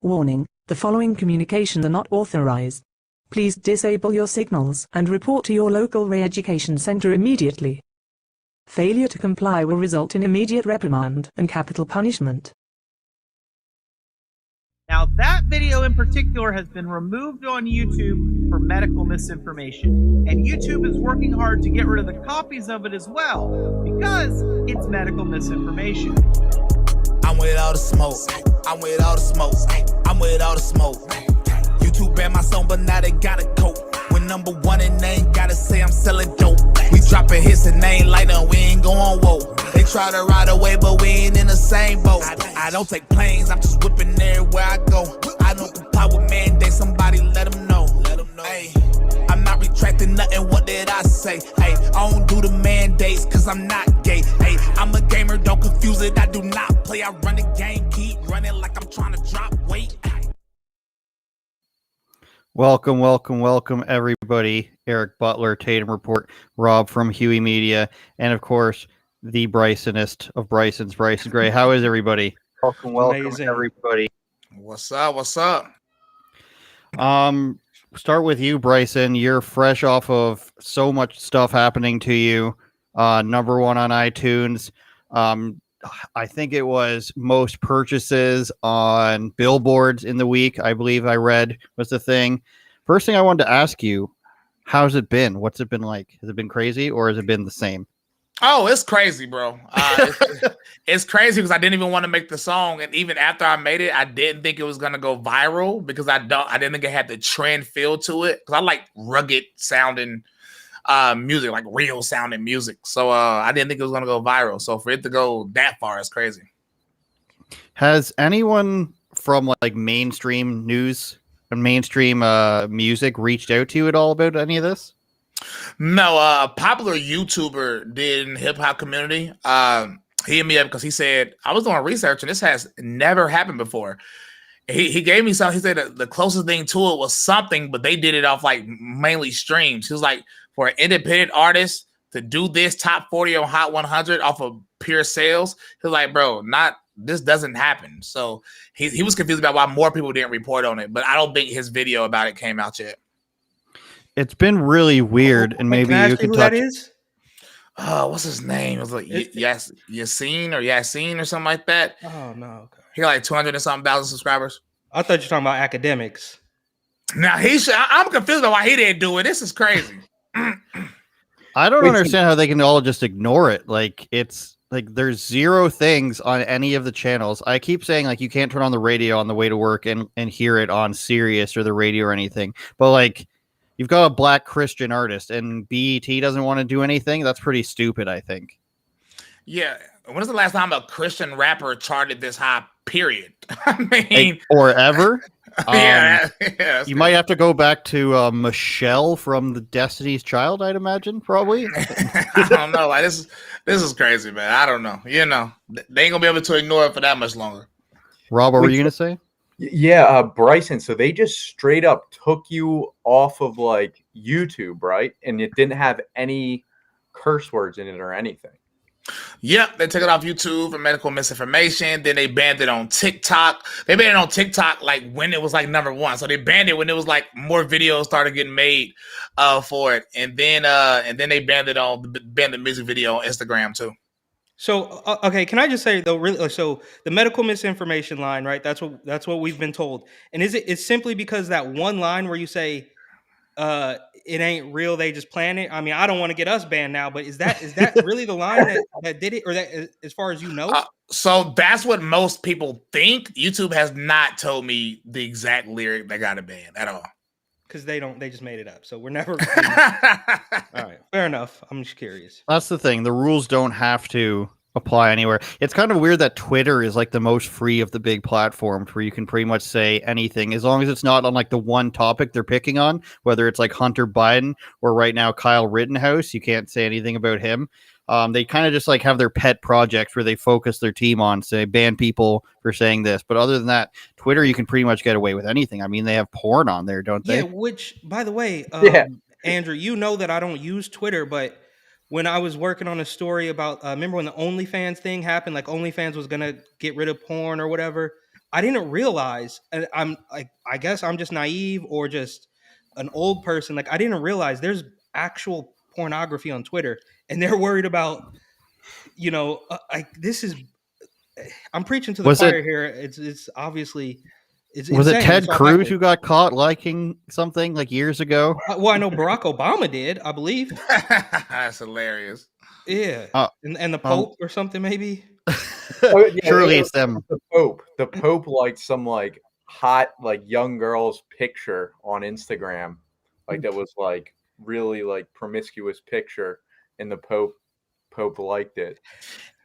Warning, the following communications are not authorized. Please disable your signals and report to your local re-education center immediately. Failure to comply will result in immediate reprimand and capital punishment. Now, that video in particular has been removed on YouTube for medical misinformation, and YouTube is working hard to get rid of the copies of it as well, because it's medical misinformation. I'm with all the smoke. I'm with all the smoke. I'm with all the smoke. YouTube banned my song, but now they gotta cope. We're number one and they ain't gotta say I'm selling dope. We dropping hits and they ain't like them, we ain't going whoa. They try to ride away, but we ain't in the same boat. I don't take planes, I'm just whipping everywhere I go. I don't comply with mandates, somebody let them know. Hey, I'm not retracting nothing, what did I say? Hey, I don't do the mandates, cause I'm not gay. Hey, I'm a gamer, don't confuse it, I do not play. I run the game, keep running like I'm trying to drop weight. Welcome, everybody. Eric Butler, Tatum Report, Rob from Hewey Media, and of course, the Brysonist of Bryson's, Bryson Gray. How is everybody? Welcome, Amazing. everybody. What's up? Start with you, Bryson. You're fresh off of so much stuff happening to you. Number one on iTunes. I think it was most purchases on billboards in the week, I believe I read was the thing. First thing I wanted to ask you, how's it been? What's it been like? Has it been crazy or has it been the same? Oh, it's crazy, bro. It's crazy because I didn't even want to make the song, and even after I made it, I didn't think it was gonna go viral because I didn't think it had the trend feel to it. Because I like rugged sounding music, like real sounding music. So I didn't think it was gonna go viral. So for it to go that far is crazy. Has anyone from like mainstream news and mainstream music reached out to you at all about any of this? No, a popular YouTuber did in the hip hop community. He hit me up because he said, I was doing research and this has never happened before. He gave me something. He said the closest thing to it was something, but they did it off like mainly streams. He was like, for an independent artist to do this top 40 on Hot 100 off of pure sales, he was like, bro, this doesn't happen. So he was confused about why more people didn't report on it, but I don't think his video about it came out yet. It's been really weird, and maybe you could touch. That is? What's his name? It was like Yassine or something like that. Oh no, okay. He got like 200 and something thousand subscribers. I thought you were talking about academics. Now I'm confused about why he didn't do it. This is crazy. I don't understand how they can all just ignore it. Like it's like there's zero things on any of the channels. I keep saying like you can't turn on the radio on the way to work and hear it on Sirius or the radio or anything. But like you've got a black Christian artist and BET doesn't want to do anything. That's pretty stupid, I think. Yeah. When was the last time a Christian rapper charted this high, period? I mean, like, or ever? Yeah, you might have to go back to Michelle from the Destiny's Child, I'd imagine, probably. I don't know. Like this is crazy, man. I don't know. You know, they ain't gonna be able to ignore it for that much longer. Rob, what were you gonna say? Yeah, Bryson. So they just straight up took you off of like YouTube, right? And it didn't have any curse words in it or anything. Yep, they took it off YouTube for medical misinformation. Then they banned it on TikTok. They banned it on TikTok like when it was like number one. So they banned it when it was like more videos started getting made for it. And then they banned the music video on Instagram too. So okay, can I just say though, really? So the medical misinformation line, right? That's what we've been told. And it's simply because that one line where you say, it ain't real, they just plan it. I mean, I don't want to get us banned now, but is that really the line that did it, or that as far as you know? So that's what most people think. YouTube has not told me the exact lyric that got it banned at all. Because they just made it up. So we're never all right, fair enough. I'm just curious. That's the thing. The rules don't have to apply anywhere. It's kind of weird that Twitter is like the most free of the big platforms where you can pretty much say anything as long as it's not on like the one topic they're picking on, whether it's like Hunter Biden or right now Kyle Rittenhouse. You can't say anything about him. They kind of just like have their pet projects where they focus their team on, say, ban people for saying this. But other than that, Twitter, you can pretty much get away with anything. I mean, they have porn on there, don't they? Yeah, which, by the way, Andrew, you know that I don't use Twitter, but when I was working on a story about, remember when the OnlyFans thing happened, like OnlyFans was going to get rid of porn or whatever, I didn't realize, and I'm like, I guess I'm just naive or just an old person. Like, I didn't realize there's actual pornography on Twitter, and they're worried about, like, this is. I'm preaching to the Was choir it here. It's obviously it's was it insane. Ted It's all Cruz backwards. who got caught liking something like years ago? Well, I know Barack Obama did, I believe. That's hilarious. Yeah, Uh, and the Pope or something maybe. Oh, yeah, Surely it it's them. The Pope. The Pope liked some like hot like young girl's picture on Instagram, like that was like really like promiscuous picture, and the Pope liked it.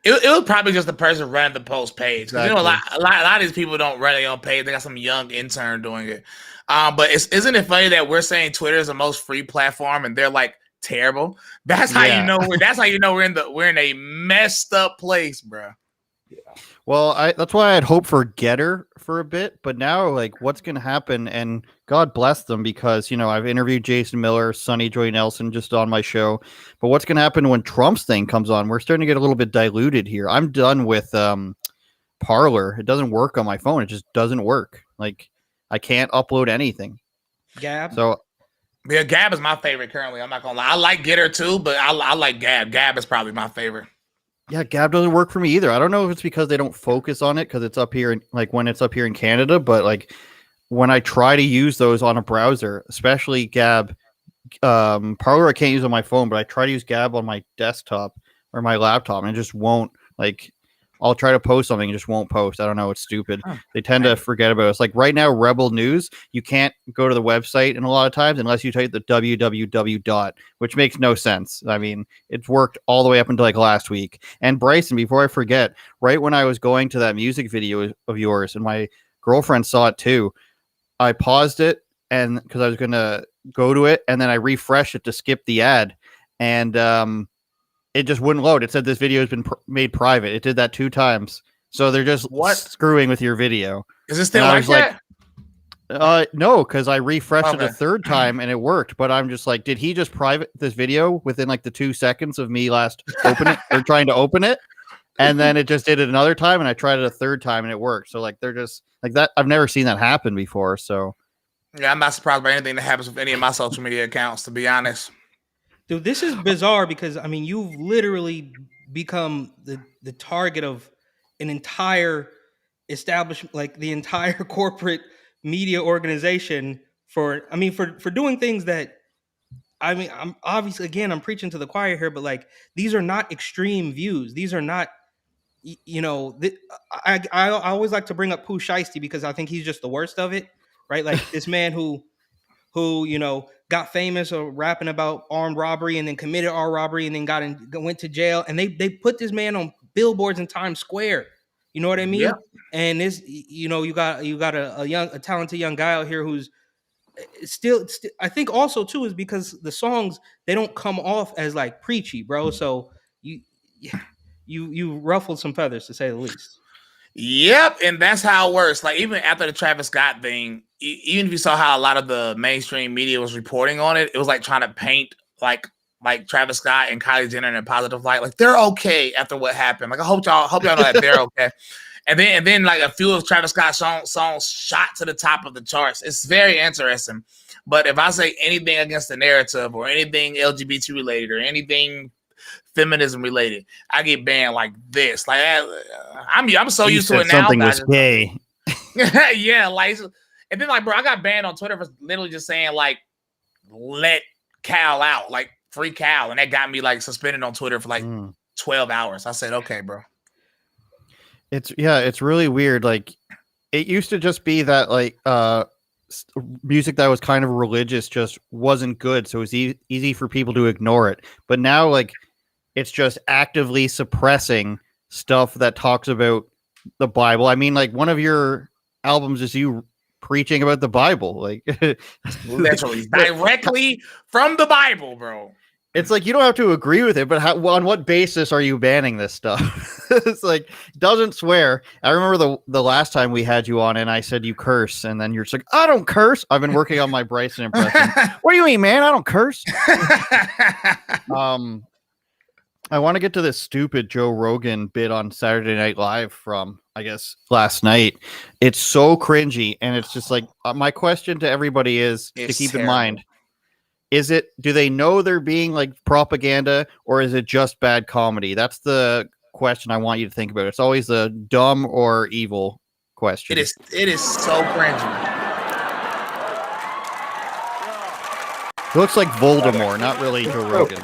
It was probably just the person running the post page. 'Cause, Exactly. a lot of these people don't run their own page. They got some young intern doing it. But isn't it funny that we're saying Twitter is the most free platform and they're like terrible? That's how Yeah. you know. That's how you know we're in a messed up place, bro. Well, that's why I had hoped for Getter for a bit, but now like what's going to happen? And God bless them because I've interviewed Jason Miller, Sonny Joy Nelson just on my show. But what's going to happen when Trump's thing comes on? We're starting to get a little bit diluted here. I'm done with Parler. It doesn't work on my phone. It just doesn't work. Like I can't upload anything. Gab. So Yeah, Gab is my favorite currently. I'm not gonna lie. I like Getter too, but I like Gab. Gab is probably my favorite. yeah, Gab doesn't work for me either. I don't know if it's because they don't focus on it because it's up here, when it's up here in Canada. But like when I try to use those on a browser, especially Gab, Parler I can't use on my phone, but I try to use Gab on my desktop or my laptop, and it just won't. Like I'll try to post something, it just won't post. I don't know. It's stupid. They tend to forget about it. It's like right now, Rebel News, you can't go to the website in a lot of times unless you type the www. Which makes no sense. I mean, it's worked all the way up until like last week. And Bryson, before I forget, right when I was going to that music video of yours and my girlfriend saw it too, I paused it and because I was going to go to it and then I refreshed it to skip the ad and it just wouldn't load. It said this video has been made private. It did that 2 times. So they're just screwing with your video. Is it still like that? No, because I refreshed it a Okay. 3rd time and it worked. But I'm just like, did he just private this video within like the 2 seconds of me last open it or trying to open it? And then it just did it another time and I tried it a 3rd time and it worked. So like they're just like that. I've never seen that happen before. So Yeah, I'm not surprised by anything that happens with any of my social media accounts, to be honest. Dude, this is bizarre because I mean you've literally become the target of an entire establishment, like the entire corporate media organization for doing things that I'm obviously, again, I'm preaching to the choir here, but like these are not extreme views. These are not I always like to bring up Pooh Shiesty because I think he's just the worst of it, right? Like this man who got famous or rapping about armed robbery and then committed armed robbery and then went to jail, and they put this man on billboards in Times Square. You know what I mean? Yeah. And this, you got a talented young guy out here who's still I think also too is because the songs, they don't come off as like preachy, bro. So you ruffled some feathers, to say the least. Yep, and that's how it works. Like even after the Travis Scott thing, even if you saw how a lot of the mainstream media was reporting on it, it was like trying to paint like Travis Scott and Kylie Jenner in a positive light. Like they're okay after what happened. Like I hope y'all know that they're okay. And then like a few of Travis Scott's songs shot to the top of the charts. It's very interesting. But if I say anything against the narrative or anything LGBT related or anything feminism related, I get banned like this. Like I'm so used to it now. Something was gay. Yeah, like, and then like, bro, I got banned on Twitter for literally just saying like, let Cal out, like free Cal, and that got me like suspended on Twitter for like 12 hours. I said, okay, bro. It's really weird. Like it used to just be that like music that was kind of religious just wasn't good, so it was easy for people to ignore it. But now like it's just actively suppressing stuff that talks about the Bible. I mean, like one of your albums is you preaching about the Bible, like literally directly from the Bible, bro. It's like you don't have to agree with it, but on what basis are you banning this stuff? It's like doesn't swear. I remember the last time we had you on, and I said you curse, and then you're just like, I don't curse. I've been working on my Bryson impression. What do you mean, man? I don't curse. I want to get to this stupid Joe Rogan bit on Saturday Night Live from, I guess, last night. It's so cringy, and it's just like my question to everybody is It's to keep in terrible. mind: do they know they're being like propaganda, or is it just bad comedy? That's the question I want you to think about. It's always the dumb or evil question. It is so cringy. It looks like Voldemort, not really Joe Rogan.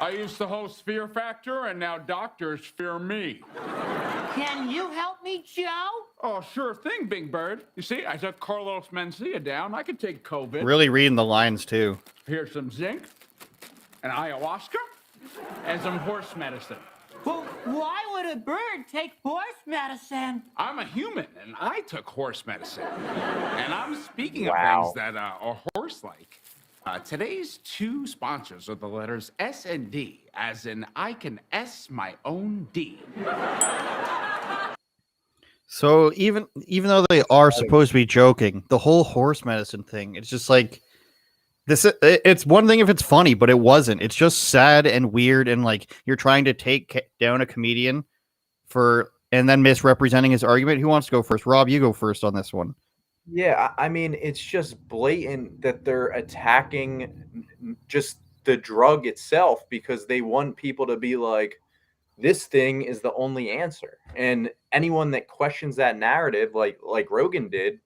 I used to host Fear Factor, and now doctors fear me. Can you help me, Joe? Oh, sure thing, Big Bird. You see, I took Carlos Mencia down. I could take COVID. Really reading the lines, too. Here's some zinc, an ayahuasca, and some horse medicine. Well, why would a bird take horse medicine? I'm a human, and I took horse medicine. And I'm speaking of Wow. things that are horse-like. Today's two sponsors are the letters S and D, as in I can S my own D. So even though they are supposed to be joking, the whole horse medicine thing, it's just like this. It's one thing if it's funny, but it wasn't. It's just sad and weird, and like you're trying to take down a comedian and then misrepresenting his argument. Who wants to go first? Rob, you go first on this one. Yeah, I mean, it's just blatant that they're attacking just the drug itself because they want people to be like, this thing is the only answer. And anyone that questions that narrative, like Rogan did,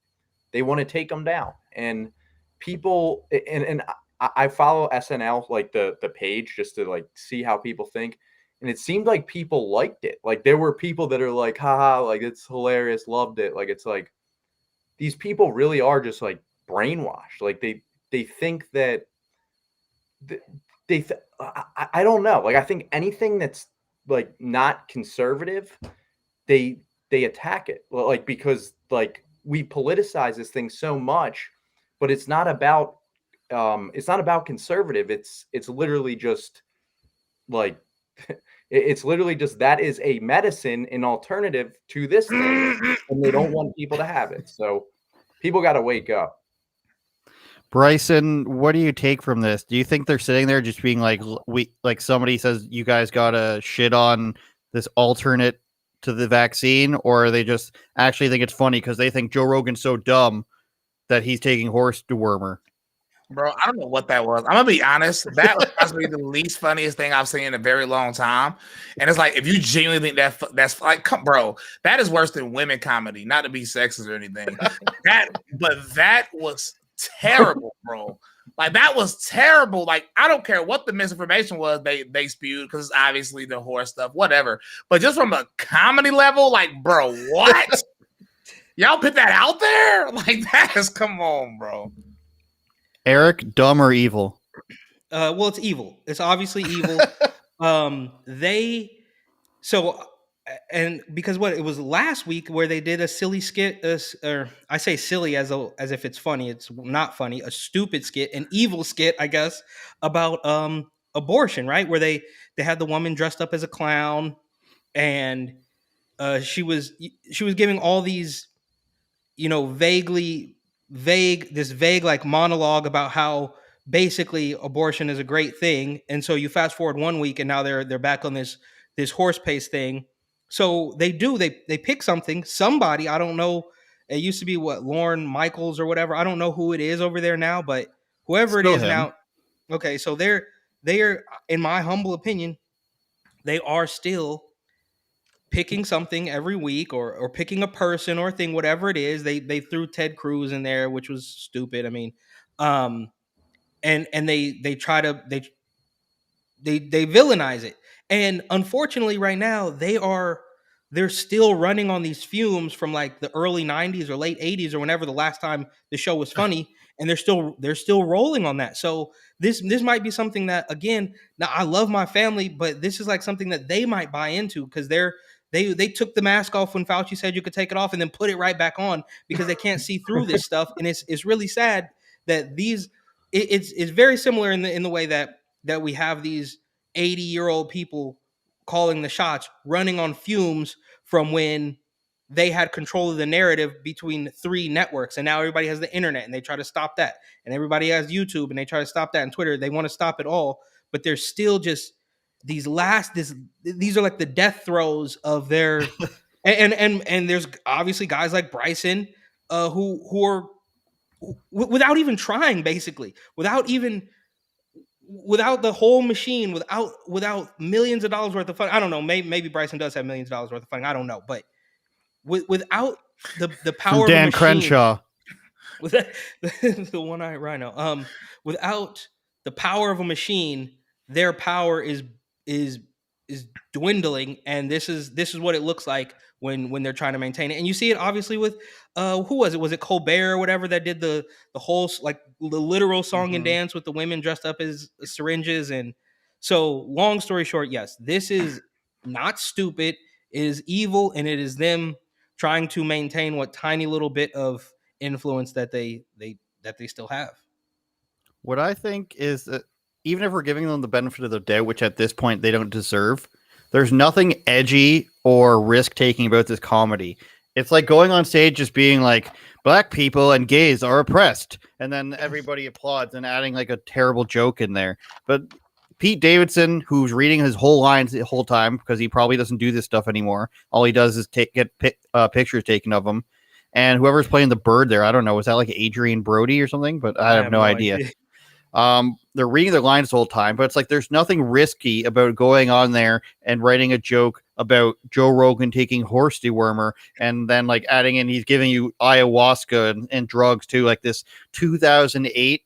they want to take them down. And people, and I follow SNL, like the page, just to like see how people think. And it seemed like people liked it. Like there were people that are like, haha, like it's hilarious, loved it. Like it's like, these people really are just like brainwashed. Like they think that I don't know. Like I think anything that's like not conservative, they attack it. Like because like we politicize this thing so much, but it's not about conservative. It's literally just like it's literally just that is a medicine, an alternative to this thing, and they don't want people to have it. So people got to wake up. Bryson, what do you take from this? Do you think they're sitting there just being like, like somebody says, you guys gotta shit on this alternate to the vaccine, or they just actually think it's funny because they think Joe Rogan's so dumb that he's taking horse dewormer? Bro, I don't know what that was. I'm gonna be honest. That was possibly the least funniest thing I've seen in a very long time. And it's like, if you genuinely think that's like, bro, that is worse than women comedy. Not to be sexist or anything. That was terrible, bro. Like that was terrible. Like I don't care what the misinformation was they spewed because it's obviously the horse stuff, whatever. But just from a comedy level, like, bro, what? Y'all put that out there? Like that is, come on, bro. Eric, dumb or evil? Well, it's evil. It's obviously evil. And because it was last week where they did a silly skit, or I say silly as if it's funny. It's not funny. A stupid skit, an evil skit, I guess, about abortion, right? Where they had the woman dressed up as a clown, and she was giving all these, vague like monologue about how basically abortion is a great thing. And so you fast forward 1 week and now they're back on this horse pace thing. So they pick somebody, I don't know. It used to be Lauren Michaels or whatever. I don't know who it is over there now, but whoever Still it is him. now. Okay. So they're, in my humble opinion, they are still picking something every week or picking a person or thing, whatever it is. They threw Ted Cruz in there, which was stupid. I mean, and they try to, they villainize it. And unfortunately right now they're still running on these fumes from like the early 90s or late 80s or whenever the last time the show was funny. And they're still rolling on that. So this might be something that, again, now I love my family, but this is like something that they might buy into because they took the mask off when Fauci said you could take it off and then put it right back on because they can't see through this stuff. And it's really sad that it's very similar in the way that we have these 80-year-old people calling the shots, running on fumes from when they had control of the narrative between 3 networks. And now everybody has the internet and they try to stop that. And everybody has YouTube and they try to stop that, and Twitter. They want to stop it all, but they're still just these are like the death throes of their and there's obviously guys like Bryson who are without even trying, basically, without the whole machine, without millions of dollars worth of funding. I don't know, maybe Bryson does have millions of dollars worth of funding, I don't know, but without the power From Dan of a machine, Crenshaw. with the one-eyed rhino, without the power of a machine, their power is dwindling, and this is what it looks like when they're trying to maintain it. And you see it obviously with who was it Colbert or whatever that did the whole, like, the literal song and dance with the women dressed up as syringes. And so, long story short, yes, this is not stupid, it is evil, and it is them trying to maintain what tiny little bit of influence that they still have. What I think is that even if we're giving them the benefit of the doubt, which at this point they don't deserve, there's nothing edgy or risk-taking about this comedy. It's like going on stage just being like, black people and gays are oppressed, and then everybody applauds and adding like a terrible joke in there. But Pete Davidson, who's reading his whole lines the whole time because he probably doesn't do this stuff anymore. All he does is get pictures taken of him. And whoever's playing the bird there, I don't know, is that like Adrian Brody or something? But I have no idea. They're reading their lines the whole time, but it's like there's nothing risky about going on there and writing a joke about Joe Rogan taking horse dewormer and then like adding in he's giving you ayahuasca and drugs too, like this 2008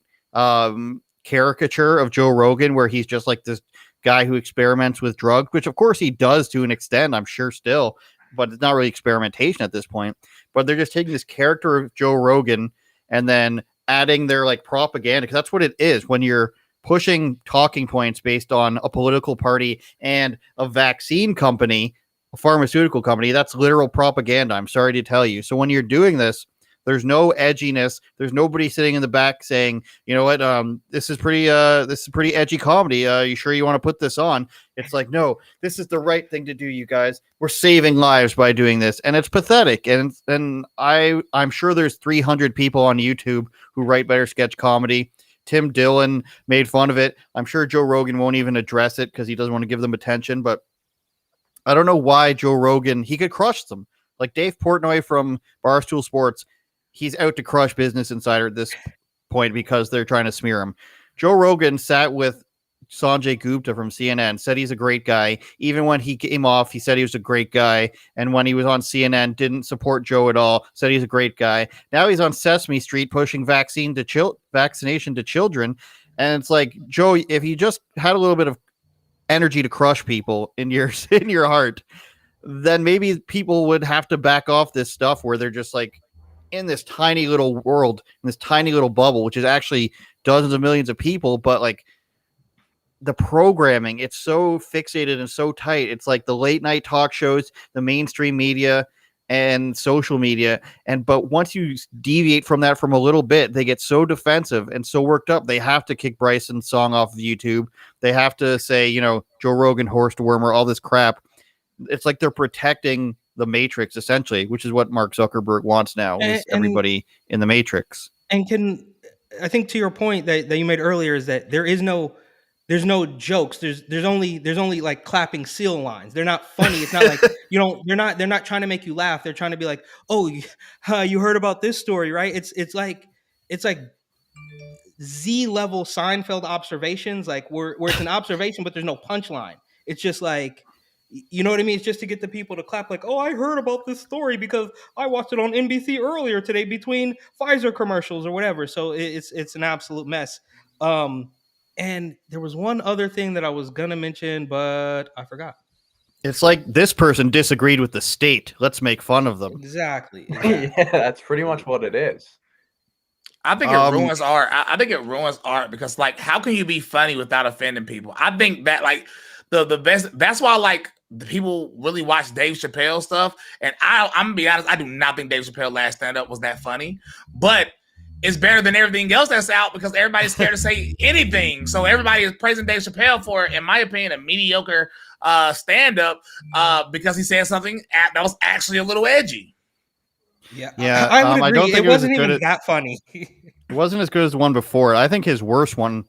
caricature of Joe Rogan where he's just like this guy who experiments with drugs, which of course he does to an extent, I'm sure still, but it's not really experimentation at this point. But they're just taking this character of Joe Rogan and then adding their like propaganda, because that's what it is when you're pushing talking points based on a political party and a vaccine company, a pharmaceutical company. That's literal propaganda, I'm sorry to tell you. So when you're doing this, there's no edginess. There's nobody sitting in the back saying, you know what, this is pretty edgy comedy. You sure you want to put this on? It's like, no, this is the right thing to do, you guys. We're saving lives by doing this. And it's pathetic. And I'm sure there's 300 people on YouTube who write better sketch comedy. Tim Dillon made fun of it. I'm sure Joe Rogan won't even address it because he doesn't want to give them attention. But I don't know why Joe Rogan, he could crush them. Like Dave Portnoy from Barstool Sports, he's out to crush Business Insider at this point because they're trying to smear him. Joe Rogan sat with Sanjay Gupta from CNN, said he's a great guy. Even when he came off, he said he was a great guy. And when he was on CNN, didn't support Joe at all, said he's a great guy. Now he's on Sesame Street pushing vaccination to children. And it's like, Joe, if you just had a little bit of energy to crush people in your heart, then maybe people would have to back off this stuff where they're just like, in this tiny little world, in this tiny little bubble, which is actually dozens of millions of people, but like the programming, it's so fixated and so tight. It's like the late night talk shows, the mainstream media and social media. But once you deviate from that from a little bit, they get so defensive and so worked up. They have to kick Bryson's song off of YouTube. They have to say, you know, Joe Rogan, horse dewormer, all this crap. It's like they're protecting the Matrix, essentially, which is what Mark Zuckerberg wants now, is everybody in the Matrix. And I think to your point that you made earlier is that there's no jokes. There's only like clapping seal lines. They're not funny. It's not like, they're not trying to make you laugh. They're trying to be like, oh, you heard about this story, right? It's like Z level Seinfeld observations, like where it's an observation, but there's no punchline. It's just like, you know what I mean? It's just to get the people to clap like, oh, I heard about this story because I watched it on NBC earlier today between Pfizer commercials or whatever. So it's an absolute mess. And there was one other thing that I was going to mention, but I forgot. It's like this person disagreed with the state. Let's make fun of them. Exactly. Yeah, that's pretty much what it is. I think it ruins art. I think it ruins art because, like, how can you be funny without offending people? I think that, like, the best, that's why, like, the people really watch Dave Chappelle stuff. And I'm gonna be honest, I do not think Dave Chappelle last stand-up was that funny. But it's better than everything else that's out because everybody's scared to say anything. So everybody is praising Dave Chappelle for, in my opinion, a mediocre stand-up because he said something that was actually a little edgy. Yeah, I would agree. It wasn't even that funny. It wasn't as good as the one before. I think his worst one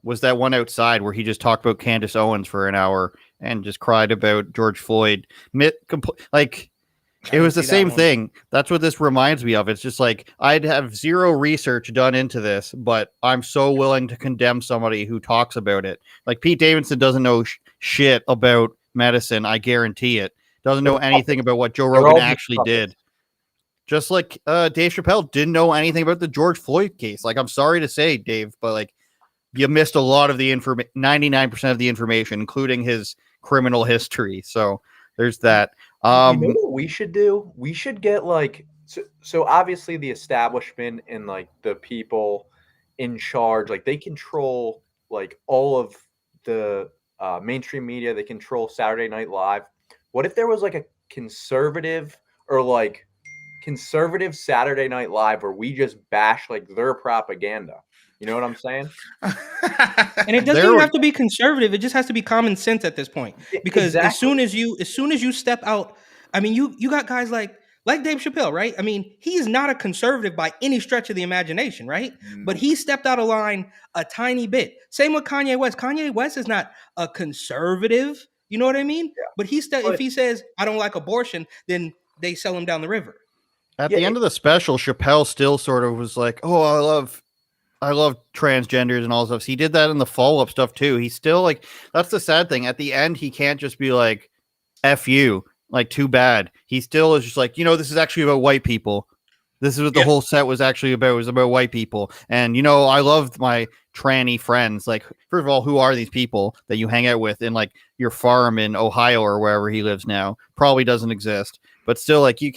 was that one outside where he just talked about Candace Owens for an hour and just cried about George Floyd. Like, it was the same thing. That's what this reminds me of. It's just like, I'd have zero research done into this, but I'm so willing to condemn somebody who talks about it. Like, Pete Davidson doesn't know shit about medicine. I guarantee it. Doesn't know anything about what Joe Rogan actually did. Just like Dave Chappelle didn't know anything about the George Floyd case. Like, I'm sorry to say, Dave, but like, you missed a lot of the 99% of the information, including his criminal history. So there's that. You know what we should do? We should get like, so obviously the establishment and like the people in charge, like they control like all of the mainstream media. They control Saturday Night Live. What if there was like a conservative or like conservative Saturday Night Live where we just bash like their propaganda? You know what I'm saying? And it doesn't even have to be conservative. It just has to be common sense at this point. Because as soon as you step out, I mean, you got guys like Dave Chappelle, right? I mean, he is not a conservative by any stretch of the imagination, right? But he stepped out of line a tiny bit. Same with Kanye West. Kanye West is not a conservative. You know what I mean? Yeah. But if he says, I don't like abortion, then they sell him down the river. At the end of the special, Chappelle still sort of was like, oh, I love transgenders and all stuff. So he did that in the follow-up stuff too. He's still like, that's the sad thing. At the end, he can't just be like, F you, like, too bad. He still is just like, this is actually about white people. This is what the whole set was actually about. It was about white people. And, I loved my tranny friends. Like, first of all, who are these people that you hang out with in like your farm in Ohio or wherever he lives now? Probably doesn't exist. But still, like, you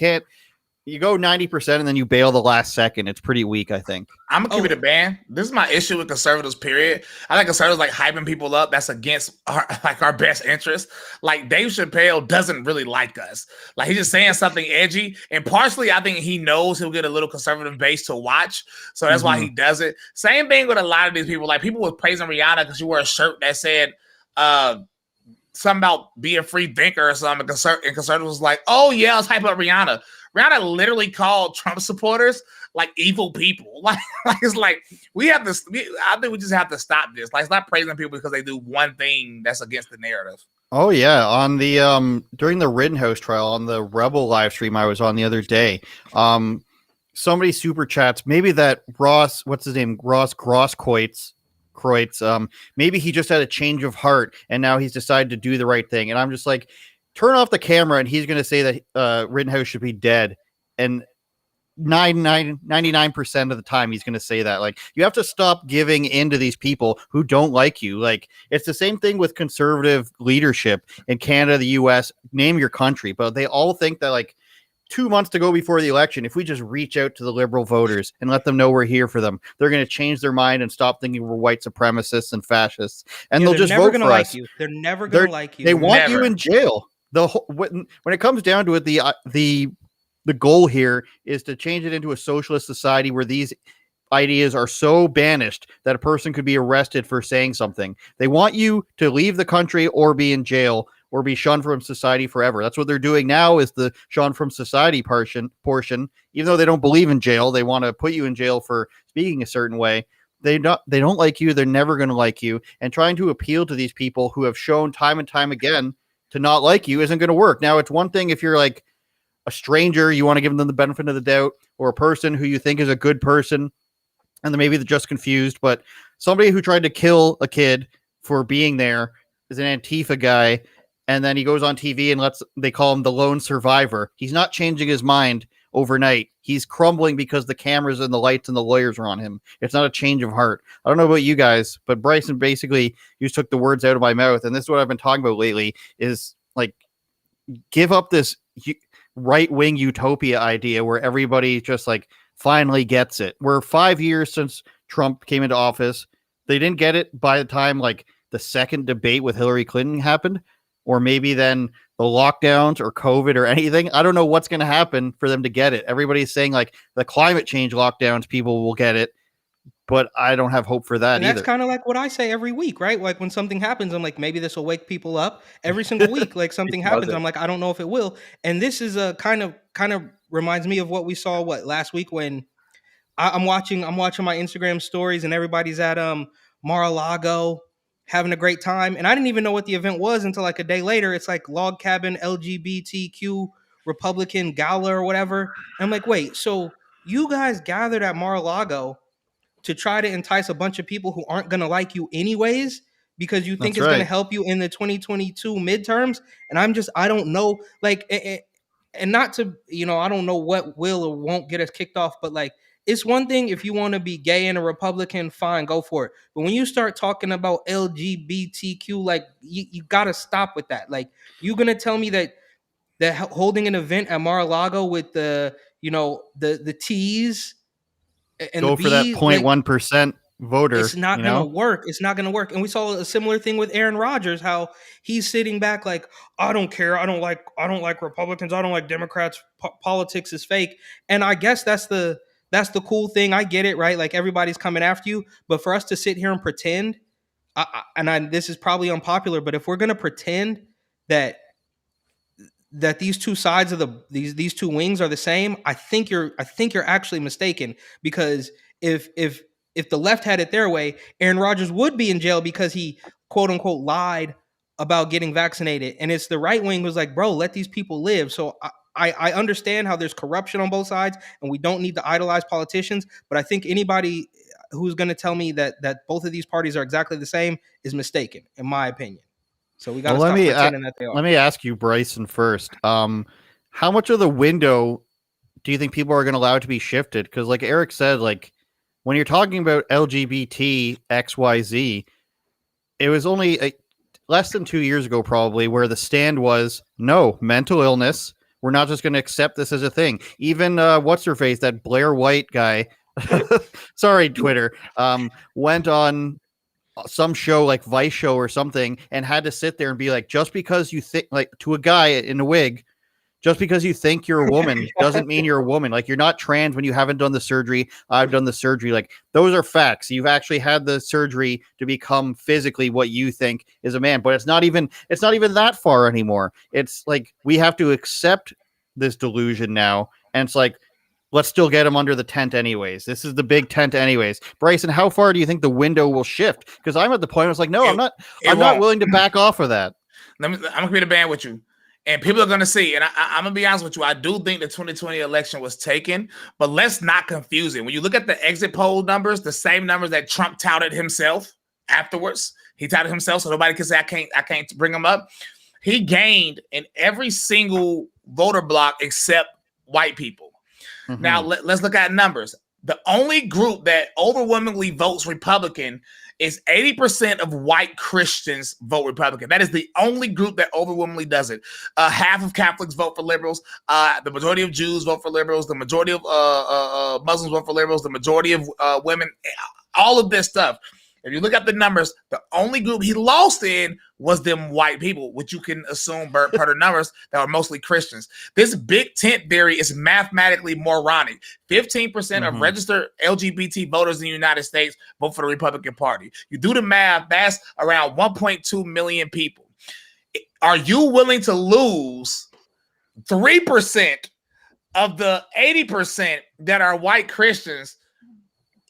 go 90% and then you bail the last second. It's pretty weak, I think. I'm gonna keep it a ban. This is my issue with conservatives, period. I think conservatives like hyping people up. That's against our best interest. Like, Dave Chappelle doesn't really like us. Like, he's just saying something edgy. And partially, I think he knows he'll get a little conservative base to watch. So that's why he does it. Same thing with a lot of these people. Like, people were praising Rihanna because she wore a shirt that said something about be a free thinker or something. And conservatives was like, oh yeah, let's hype up Rihanna. Rihanna literally called Trump supporters like evil people. Like it's like I think we just have to stop this. Like, stop praising people because they do one thing that's against the narrative. Oh yeah, on the during the Rittenhouse trial on the Rebel live stream I was on the other day, somebody super chats. Maybe that Ross, what's his name, Ross Grosskreutz. Maybe he just had a change of heart and now he's decided to do the right thing. And I'm just like, turn off the camera and he's going to say that Rittenhouse should be dead. And 99% of the time he's going to say that. Like, you have to stop giving in to these people who don't like you. Like, it's the same thing with conservative leadership in Canada, the US, name your country, but they all think that like 2 months to go before the election, if we just reach out to the liberal voters and let them know we're here for them, they're going to change their mind and stop thinking we're white supremacists and fascists, and they'll just vote for us. They're never going to like you. They want you in jail. When it comes down to it, the goal here is to change it into a socialist society where these ideas are so banished that a person could be arrested for saying something. They want you to leave the country or be in jail or be shunned from society forever. That's what they're doing now, is the shunned from society portion. Even though they don't believe in jail, they want to put you in jail for speaking a certain way. They don't like you. They're never going to like you. And trying to appeal to these people who have shown time and time again to not like you isn't going to work. Now, it's one thing if you're like a stranger, you want to give them the benefit of the doubt, or a person who you think is a good person, and then maybe they're just confused. But somebody who tried to kill a kid for being there is an Antifa guy, and then he goes on TV and they call him the lone survivor. He's not changing his mind overnight. He's crumbling because the cameras and the lights and the lawyers are on him. It's not a change of heart. I don't know about you guys, but Bryson basically just took the words out of my mouth. And this is what I've been talking about lately, is like, give up this right-wing utopia idea where everybody just like finally gets it. We're 5 years since Trump came into office. They didn't get it by the time like the second debate with Hillary Clinton happened, or maybe then the lockdowns or COVID or anything. I don't know what's going to happen for them to get it. Everybody's saying like the climate change lockdowns, people will get it, but I don't have hope for that and either. That's kind of like what I say every week, right? Like, when something happens, I'm like, maybe this will wake people up. Every single week, like, something happens, I'm like, I don't know if it will. And this is a kind of reminds me of what we saw last week when I'm watching my Instagram stories and everybody's at Mar-a-Lago, having a great time. And I didn't even know what the event was until like a day later. It's like Log Cabin LGBTQ Republican Gala or whatever. And I'm like, wait, so you guys gathered at Mar-a-Lago to try to entice a bunch of people who aren't going to like you anyways because you think That's it's going to right. help you in the 2022 midterms. And I don't know, like, and not to, I don't know what will or won't get us kicked off, but like, it's one thing if you want to be gay and a Republican, fine, go for it. But when you start talking about LGBTQ, like, you got to stop with that. Like, you're going to tell me that holding an event at Mar-a-Lago with the T's and the Go for that B's, like, 0.1% voter. it's not you gonna know? work. It's not gonna work. And we saw a similar thing with Aaron Rodgers, how he's sitting back like, I don't care. I don't like Republicans. I don't like Democrats. Politics is fake. And I guess that's the cool thing. I get it, right? Like, everybody's coming after you. But for us to sit here and pretend, this is probably unpopular, but if we're gonna pretend that these two sides of these two wings are the same, I think you're actually mistaken, because if the left had it their way, Aaron Rodgers would be in jail because he quote unquote lied about getting vaccinated. And it's the right wing who's like, bro, let these people live. So I understand how there's corruption on both sides and we don't need to idolize politicians, but I think anybody who's going to tell me that both of these parties are exactly the same is mistaken, in my opinion. So we got to stop pretending that they are. Let me ask you, Bryson, first. How much of the window do you think people are going to allow to be shifted? Because, like Eric said, like, when you're talking about LGBT XYZ, it was only less than 2 years ago, probably, where the stand was no mental illness. We're not just going to accept this as a thing. Even what's her face, that Blair White guy. Sorry, Twitter. Went on some show like Vice show or something and had to sit there and be like, just because you think, like, to a guy in a wig, just because you think you're a woman doesn't mean you're a woman. Like, you're not trans when you haven't done the surgery. I've done the surgery. Like, those are facts. You've actually had the surgery to become physically what you think is a man, but it's not even that far anymore. It's like, we have to accept this delusion now. And it's like, let's still get him under the tent anyways. This is the big tent anyways. Bryson, how far do you think the window will shift? Because I'm at the point where it's like, no, I'm not willing to back off of that. I'm going to be the band with you. And people are going to see. And I'm going to be honest with you. I do think the 2020 election was taken. But let's not confuse it. When you look at the exit poll numbers, the same numbers that Trump touted himself afterwards, he touted himself so nobody can say I can't bring him up. He gained in every single voter block except white people. Mm-hmm. Now, let's look at numbers. The only group that overwhelmingly votes Republican is 80% of white Christians vote Republican. That is the only group that overwhelmingly does it. Half of Catholics vote for liberals. The majority of Jews vote for liberals. The majority of Muslims vote for liberals. The majority of women, all of this stuff. If you look at the numbers, the only group he lost in was them white people, which you can assume, per the numbers, that are mostly Christians. This big tent theory is mathematically moronic. 15% of registered LGBT voters in the United States vote for the Republican Party. You do the math, that's around 1.2 million people. Are you willing to lose 3% of the 80% that are white Christians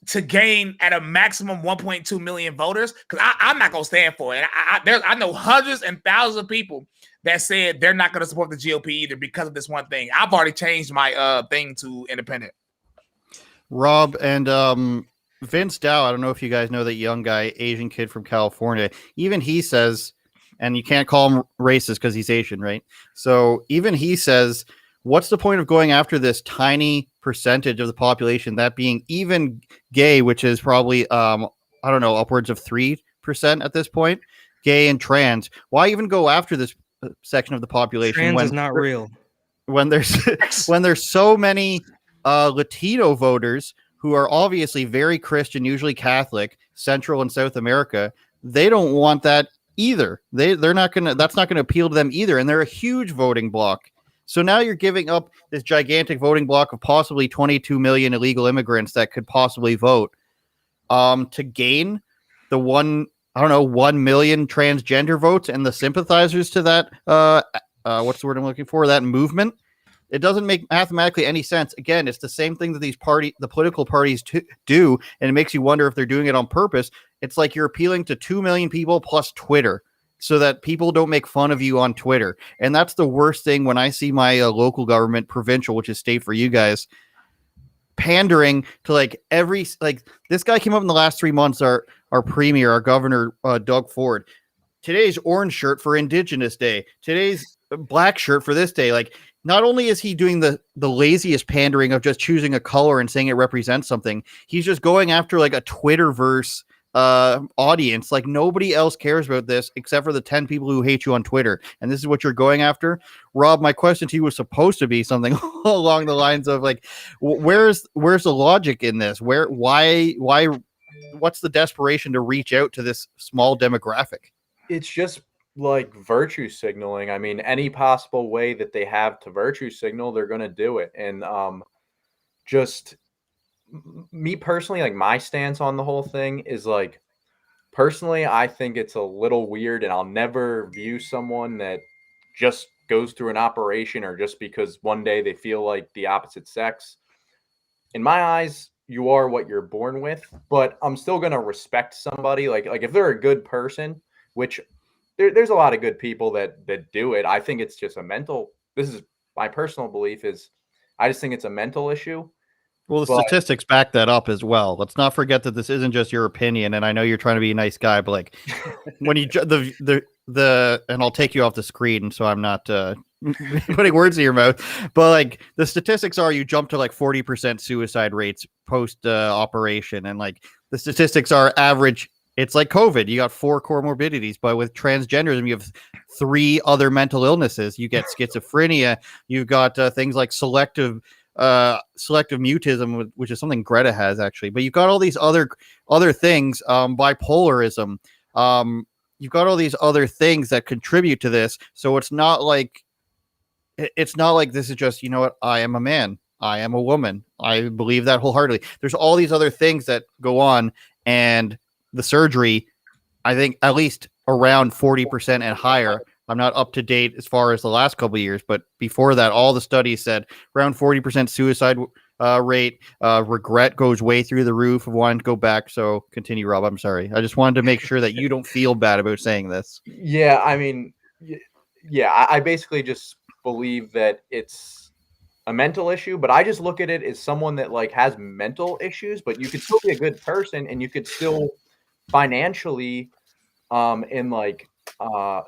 to gain at a maximum 1.2 million voters? Because I'm not going to stand for it. I know hundreds and thousands of people that said they're not going to support the GOP either because of this one thing. I've already changed my thing to independent. Rob and Vince Dow, I don't know if you guys know that young guy, Asian kid from California. Even he says, and you can't call him racist because he's Asian, right? So even he says, what's the point of going after this tiny percentage of the population, that being even gay, which is probably, I don't know, upwards of 3% at this point, gay and trans? Why even go after this section of the population? Trans is not real. When there's so many Latino voters who are obviously very Christian, usually Catholic, Central and South America, they don't want that either. They're not gonna. That's not gonna appeal to them either, and they're a huge voting bloc. So now you're giving up this gigantic voting block of possibly 22 million illegal immigrants that could possibly vote to gain the 1 million transgender votes and the sympathizers to that. What's the word I'm looking for? That movement. It doesn't make mathematically any sense. Again, it's the same thing that the political parties do, and it makes you wonder if they're doing it on purpose. It's like you're appealing to 2 million people plus Twitter so that people don't make fun of you on Twitter. And that's the worst thing when I see my local government, provincial, which is state for you guys, pandering to like this guy came up in the last 3 months, our premier, our governor, Doug Ford. Today's orange shirt for Indigenous Day. Today's black shirt for this day. Like, not only is he doing the laziest pandering of just choosing a color and saying it represents something, he's just going after like a Twitterverse audience. Like, nobody else cares about this except for the 10 people who hate you on Twitter. And this is what you're going after. Rob, my question to you was supposed to be something along the lines of like, where's the logic in this? Why, what's the desperation to reach out to this small demographic? It's just like virtue signaling. I mean, any possible way that they have to virtue signal, they're going to do it. And just me personally, like my stance on the whole thing is like, personally, I think it's a little weird, and I'll never view someone that just goes through an operation or just because one day they feel like the opposite sex. In my eyes, you are what you're born with, but I'm still going to respect somebody. Like if they're a good person, which there's a lot of good people that do it. I think it's just this is my personal belief is I just think it's a mental issue. Well, the statistics back that up as well. Let's not forget that this isn't just your opinion. And I know you're trying to be a nice guy, but like when you, and I'll take you off the screen, so I'm not putting words in your mouth, but like the statistics are you jump to like 40% suicide rates post operation. And like the statistics are average. It's like COVID. You got 4 comorbidities, but with transgenderism, you have 3 other mental illnesses. You get schizophrenia. You've got things like selective mutism, which is something Greta has actually. But you've got all these other things, bipolarism. You've got all these other things that contribute to this. So it's not like this is just, you know what, I am a man, I am a woman, I believe that wholeheartedly. There's all these other things that go on, and the surgery, I think at least around 40% and higher. I'm not up to date as far as the last couple of years, but before that, all the studies said around 40% suicide rate. Regret goes way through the roof of wanting to go back. So continue, Rob. I'm sorry. I just wanted to make sure that you don't feel bad about saying this. Yeah, I mean, yeah, I basically just believe that it's a mental issue, but I just look at it as someone that like has mental issues, but you could still be a good person and you could still financially and like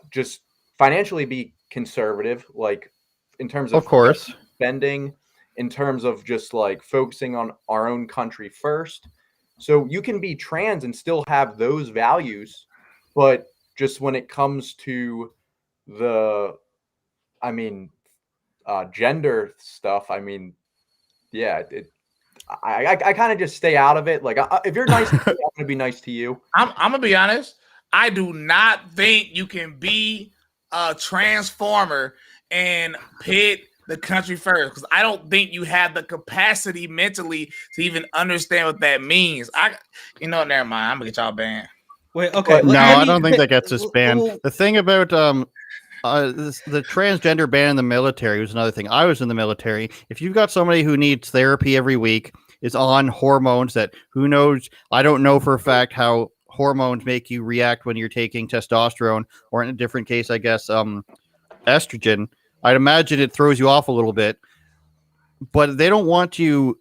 just financially be conservative, like in terms of course spending, in terms of just like focusing on our own country first. So you can be trans and still have those values, but just when it comes to the gender stuff, I mean, yeah, I kind of just stay out of it. Like, if you're nice to me, I'm going to be nice to you. I'm going to be honest. I do not think you can be a transformer and pit the country first, because I don't think you have the capacity mentally to even understand what that means. Never mind. I'm going to get y'all banned. Wait, okay. No, I don't think that gets us banned. The thing about the transgender ban in the military was another thing. I was in the military. If you've got somebody who needs therapy every week, is on hormones that who knows, I don't know for a fact how hormones make you react when you're taking testosterone, or in a different case, I guess, estrogen. I'd imagine it throws you off a little bit, but they don't want you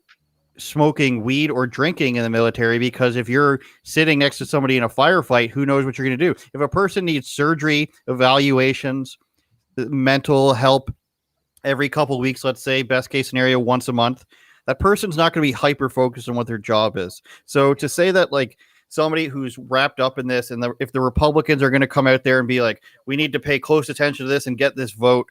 smoking weed or drinking in the military, because if you're sitting next to somebody in a firefight, who knows what you're going to do. If a person needs surgery, evaluations, mental help every couple of weeks, let's say best case scenario once a month, that person's not going to be hyper focused on what their job is. So to say that like somebody who's wrapped up in this, and if the Republicans are going to come out there and be like, we need to pay close attention to this and get this vote,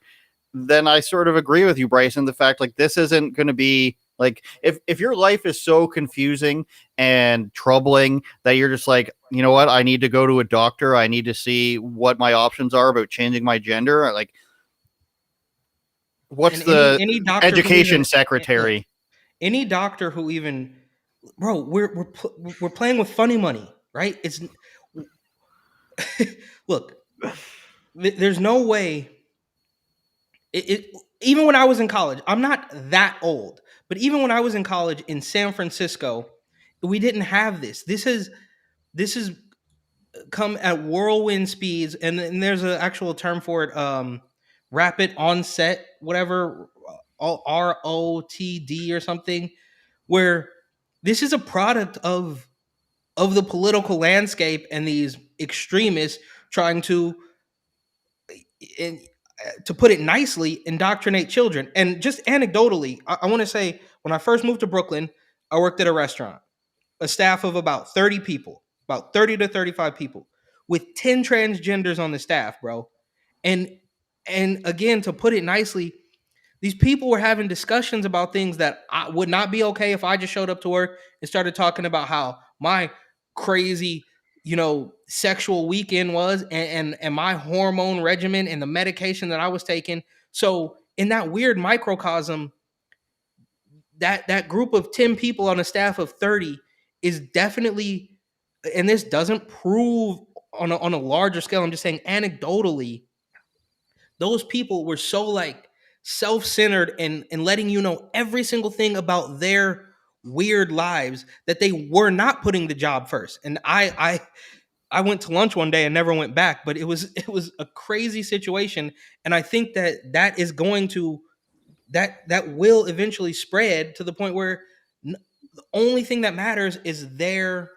then I sort of agree with you, Bryson. The fact like this isn't going to be like, if your life is so confusing and troubling that you're just like, you know what, I need to go to a doctor, I need to see what my options are about changing my gender, like what's any education secretary? Any doctor who even, bro, we're playing with funny money, right? It's look, there's no way. even when I was in college, I'm not that old, but even when I was in college in San Francisco, we didn't have this. This is come at whirlwind speeds, and there's an actual term for it, rapid onset, whatever, ROTD or something, where this is a product of the political landscape and these extremists trying to, to put it nicely, indoctrinate children. And just anecdotally, I want to say, when I first moved to Brooklyn, I worked at a restaurant, a staff of about 30 people, about 30 to 35 people, with 10 transgenders on the staff, bro. And again, to put it nicely, these people were having discussions about things that would not be okay if I just showed up to work and started talking about how my crazy, sexual weekend was, and my hormone regimen and the medication that I was taking. So in that weird microcosm, that group of 10 people on a staff of 30 is definitely, and this doesn't prove on a larger scale, I'm just saying anecdotally, those people were so like self-centered and letting you know every single thing about their weird lives that they were not putting the job first. And I went to lunch one day and never went back, but it was a crazy situation. And I think that is going to, that will eventually spread to the point where the only thing that matters is their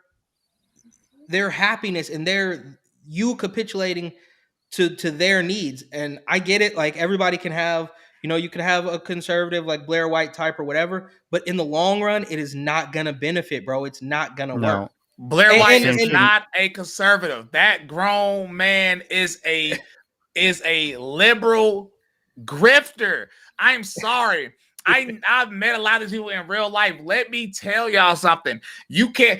happiness and you capitulating to their needs. And I get it, like everybody can have, you could have a conservative like Blair White type or whatever, but in the long run, it is not gonna benefit, bro. It's not gonna work. Blair White is not a conservative. That grown man is a liberal grifter. I'm sorry. I've met a lot of these people in real life. Let me tell y'all something. You know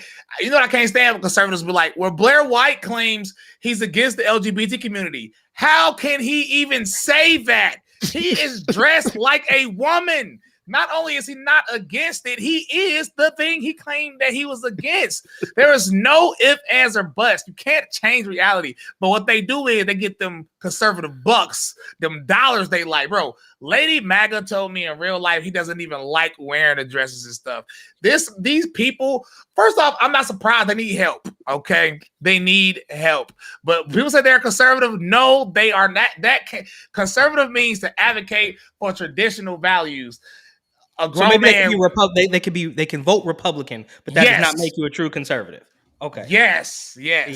what I can't stand when conservatives be like, well, Blair White claims he's against the LGBT community. How can he even say that? He is dressed like a woman. Not only is he not against it, he is the thing he claimed that he was against. There is no if, ands, or buts. You can't change reality. But what they do is they get them conservative bucks, them dollars they like. Bro, Lady MAGA told me in real life he doesn't even like wearing the dresses and stuff. These people, first off, I'm not surprised they need help, okay? They need help. But people say they're conservative. No, they are not. Conservative means to advocate for traditional values. A grown so maybe man, they can vote Republican, but that does not make you a true conservative. Okay. Yes. Yeah.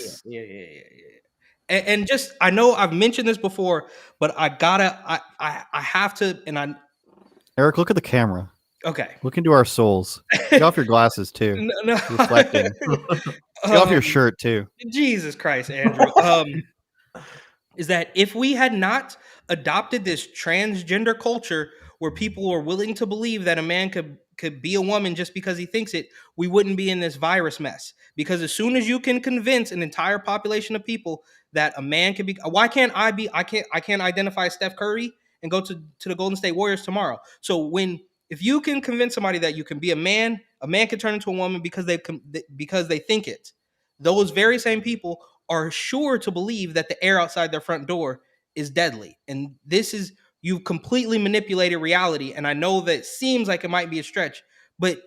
And just, I know I've mentioned this before, but I have to, and Eric, look at the camera. Okay. Look into our souls. Get off your glasses too. No. Reflecting. Get off your shirt too. Jesus Christ, Andrew. Is that if we had not adopted this transgender culture where people are willing to believe that a man could be a woman just because he thinks it, we wouldn't be in this virus mess. Because as soon as you can convince an entire population of people that a man can be, why can't I can't identify as Steph Curry and go to the Golden State Warriors tomorrow. So if you can convince somebody that you can be a man can turn into a woman because they think it. Those very same people are sure to believe that the air outside their front door is deadly. And you've completely manipulated reality. And I know that seems like it might be a stretch, but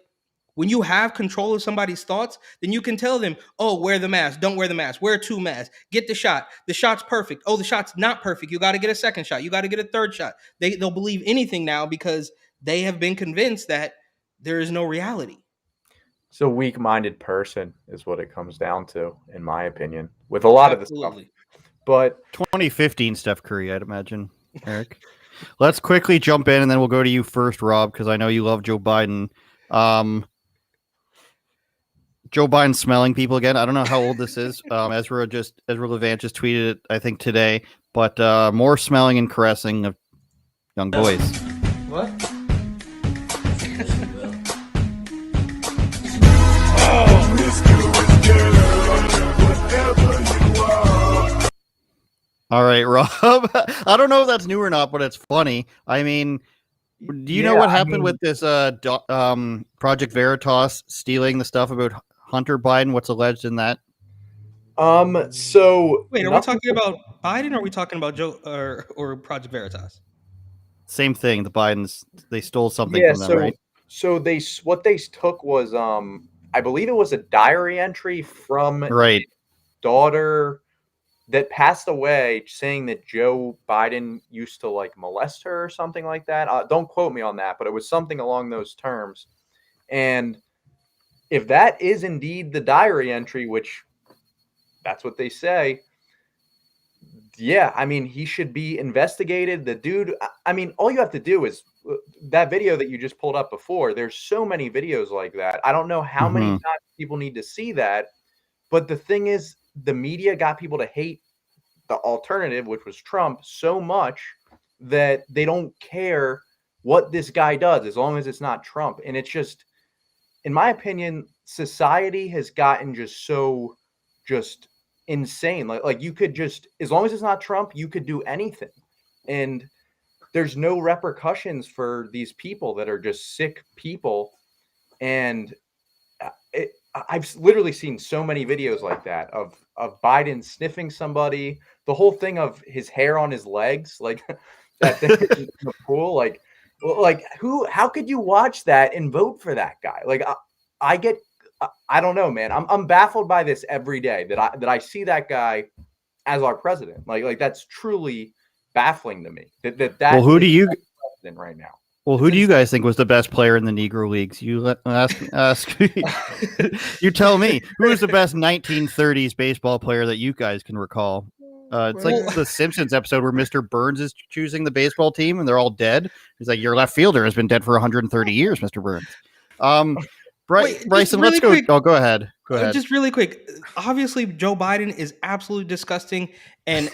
when you have control of somebody's thoughts, then you can tell them, oh, wear the mask, don't wear the mask, wear 2 masks, get the shot. The shot's perfect. Oh, the shot's not perfect. You got to get a second shot. You got to get a third shot. They'll believe anything now because they have been convinced that there is no reality. It's a weak-minded person is what it comes down to, in my opinion, with a lot of this stuff. But 2015 Steph Curry, I'd imagine, Eric. Let's quickly jump in, and then we'll go to you first, Rob, because I know you love Joe Biden. Joe Biden smelling people again. I don't know how old this is. Ezra Levant just tweeted it, I think, today. But more smelling and caressing of young boys. What? All right, Rob. I don't know if that's new or not, but it's funny. I mean, do you know what happened with this Project Veritas stealing the stuff about Hunter Biden? What's alleged in that? So wait, are we talking about Biden or are we talking about Joe or Project Veritas? Same thing. The Bidens, they stole something Yeah, from them, right? so what they took was I believe it was a diary entry from Right. daughter that passed away, saying that Joe Biden used to like molest her or something like that. Don't quote me on that, but it was something along those terms. And if that is indeed the diary entry, which that's what they say, yeah, I mean, he should be investigated. The dude, I mean, all you have to do is that video that you just pulled up before. There's so many videos like that. I don't know how many Mhm. times people need to see that. But the thing is, the media got people to hate the alternative, which was Trump, so much that they don't care what this guy does as long as it's not Trump. And it's just, in my opinion, society has gotten just insane. Like you could just, as long as it's not Trump, you could do anything. And there's no repercussions for these people that are just sick people. And I've literally seen so many videos like that of Biden sniffing somebody, the whole thing of his hair on his legs, like that thing in the pool, like how could you watch that and vote for that guy? Like I don't know, man. I'm baffled by this every day that I see that guy as our president. Like that's truly baffling to me. That Well, who do you president right now? Well, who do you guys think was the best player in the Negro Leagues? You ask. You tell me. Who is the best 1930s baseball player that you guys can recall? It's like the Simpsons episode where Mr. Burns is choosing the baseball team and they're all dead. He's like, your left fielder has been dead for 130 years, Mr. Burns. Bryson, let's go. Quick. Oh, go ahead. Go ahead. Just really quick. Obviously, Joe Biden is absolutely disgusting, and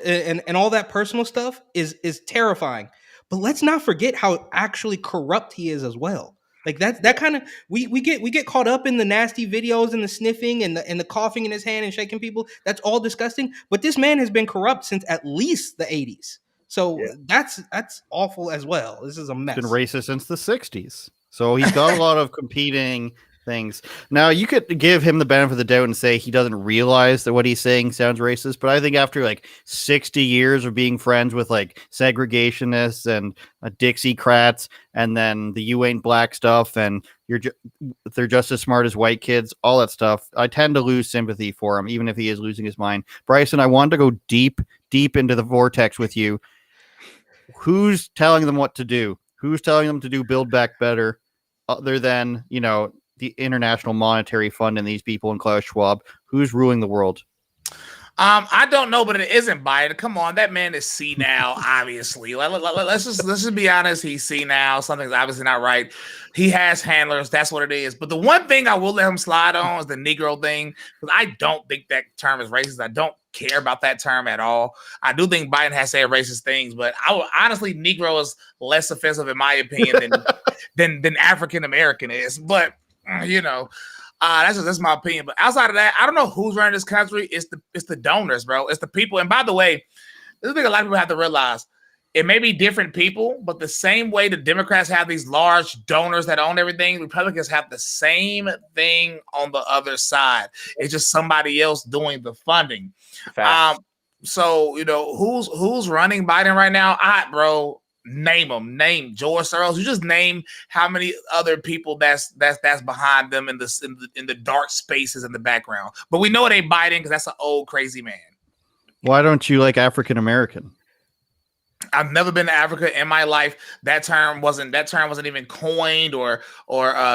and all that personal stuff is terrifying. But let's not forget how actually corrupt he is as well. Like that kind of we get caught up in the nasty videos and the sniffing and the coughing in his hand and shaking people. That's all disgusting. But this man has been corrupt since at least the 80s. So that's awful as well. This is a mess. Been racist since the 60s. So he's got a lot of competing things. Now, you could give him the benefit of the doubt and say he doesn't realize that what he's saying sounds racist, but I think after like 60 years of being friends with like segregationists and Dixiecrats, and then the you ain't black stuff, and they're just as smart as white kids, all that stuff, I tend to lose sympathy for him, even if he is losing his mind. Bryson, I wanted to go deep into the vortex with you. Who's telling them what to do? Who's telling them to do Build Back Better, other than, the International Monetary Fund and these people and Klaus Schwab? Who's ruling the world? I don't know, but it isn't Biden. Come on, that man is senile, obviously. Let's just be honest. He's senile. Something's obviously not right. He has handlers. That's what it is. But the one thing I will let him slide on is the Negro thing, because I don't think that term is racist. I don't care about that term at all. I do think Biden has said racist things, but honestly, Negro is less offensive in my opinion than African American is. But that's my opinion. But outside of that, I don't know who's running this country. It's the donors, bro. It's the people. And by the way, this is a thing a lot of people have to realize. It may be different people, but the same way the Democrats have these large donors that own everything, Republicans have the same thing on the other side. It's just somebody else doing the funding. So who's running Biden right now? Name them. Name George Soros. You just name how many other people that's behind them in the dark spaces in the background. But we know it ain't Biden because that's an old crazy man. Why don't you like African American? I've never been to Africa in my life. That term wasn't even coined or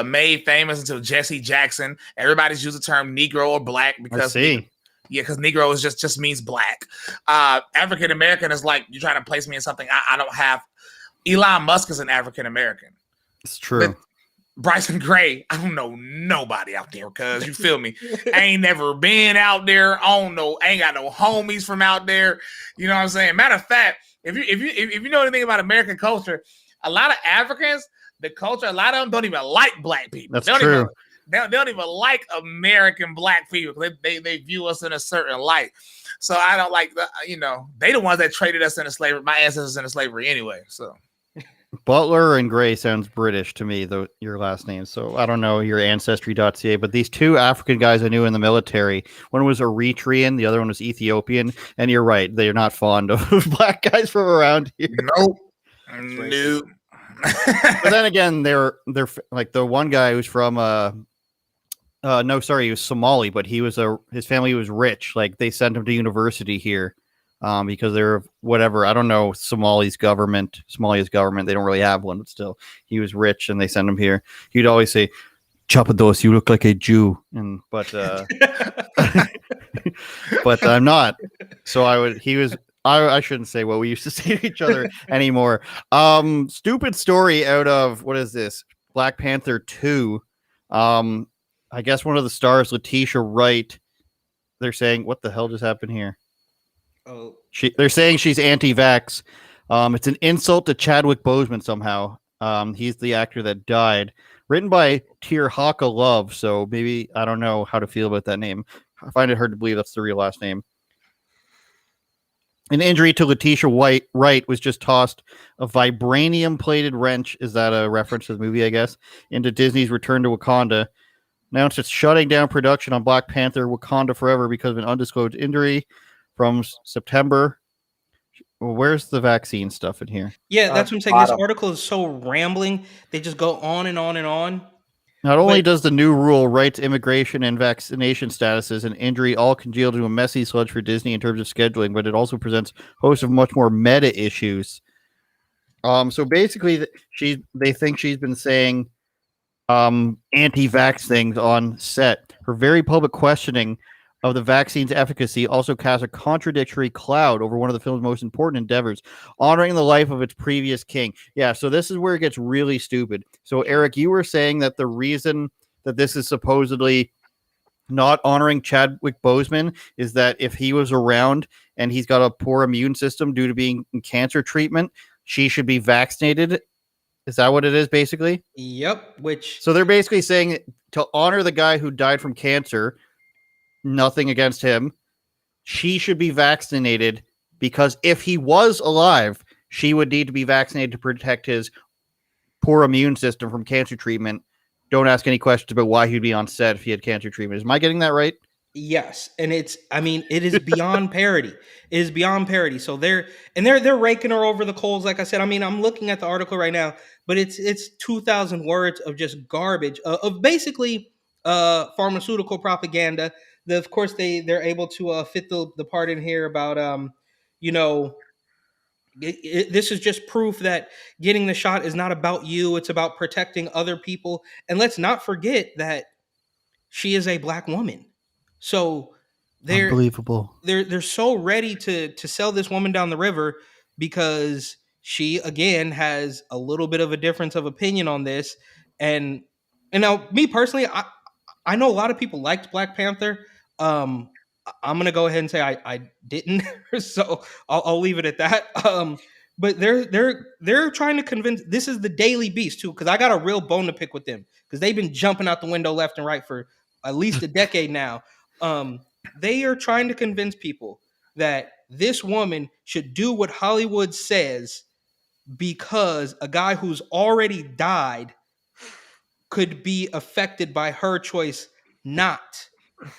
made famous until Jesse Jackson. Everybody's used the term Negro or black because because Negro is just means black. African American is like you're trying to place me in something I don't have. Elon Musk is an African American. It's true. But Bryson Gray, I don't know nobody out there, cuz you feel me? I ain't never been out there. I ain't got no homies from out there. You know what I'm saying? Matter of fact, if you know anything about American culture, a lot of Africans, the culture, a lot of them don't even like black people. That's true. They don't even like American black people. They view us in a certain light. So I don't like they the ones that traded us into slavery, my ancestors into slavery anyway. So Butler and Gray sounds British to me, though, your last name. So I don't know your ancestry.ca, but these two African guys I knew in the military, one was Eritrean, the other one was Ethiopian. And you're right, they're not fond of black guys from around here. Nope. Nope. But then again, they're like the one guy who's from no, sorry, he was Somali, but his family was rich. Like they sent him to university here, because they're whatever. I don't know Somalia's government. They don't really have one, but still, he was rich, and they sent him here. He'd always say, "Chapados, you look like a Jew," but but I'm not. So I shouldn't say what we used to say to each other anymore. Stupid story out of what is this? Black Panther 2. I guess one of the stars, Letitia Wright, they're saying, what the hell just happened here? Oh, They're saying she's anti-vax. It's an insult to Chadwick Boseman somehow. He's the actor that died. Written by Tirhaka Love, so maybe I don't know how to feel about that name. I find it hard to believe that's the real last name. An injury to Letitia Wright was just tossed a vibranium-plated wrench, is that a reference to the movie, I guess, into Disney's Return to Wakanda. Announced it's shutting down production on Black Panther Wakanda Forever because of an undisclosed injury from September. Well, where's the vaccine stuff in here? yeah, that's what I'm saying. Bottom. This article is so rambling. They just go on and on and on. Not only does the new rule right to immigration and vaccination statuses and injury all congeal to a messy sludge for Disney in terms of scheduling, but it also presents a host of much more meta issues. So basically, they think she's been saying anti-vax things on set. Her very public questioning of the vaccine's efficacy also casts a contradictory cloud over one of the film's most important endeavors, honoring the life of its previous king. Yeah, so this is where it gets really stupid. So, Eric, you were saying that the reason that this is supposedly not honoring Chadwick Boseman is that if he was around and he's got a poor immune system due to being in cancer treatment, she should be vaccinated. Is that what it is, basically? Yep. So they're basically saying to honor the guy who died from cancer, nothing against him, she should be vaccinated because if he was alive, she would need to be vaccinated to protect his poor immune system from cancer treatment. Don't ask any questions about why he'd be on set if he had cancer treatment. Am I getting that right? Yes, and it is beyond parody. It is beyond parody. So they're raking her over the coals. Like I said, I'm looking at the article right now, but it's 2,000 words of just garbage of basically pharmaceutical propaganda. Of course, they're able to fit the part in here about this is just proof that getting the shot is not about you. It's about protecting other people. And let's not forget that she is a Black woman. So Unbelievable. they're so ready to sell this woman down the river because she again has a little bit of a difference of opinion on this. And now me personally, I know a lot of people liked Black Panther. I'm gonna go ahead and say I didn't, so I'll leave it at that. But they're trying to convince. This is the Daily Beast too, because I got a real bone to pick with them because they've been jumping out the window left and right for at least a decade now. They are trying to convince people that this woman should do what Hollywood says because a guy who's already died could be affected by her choice not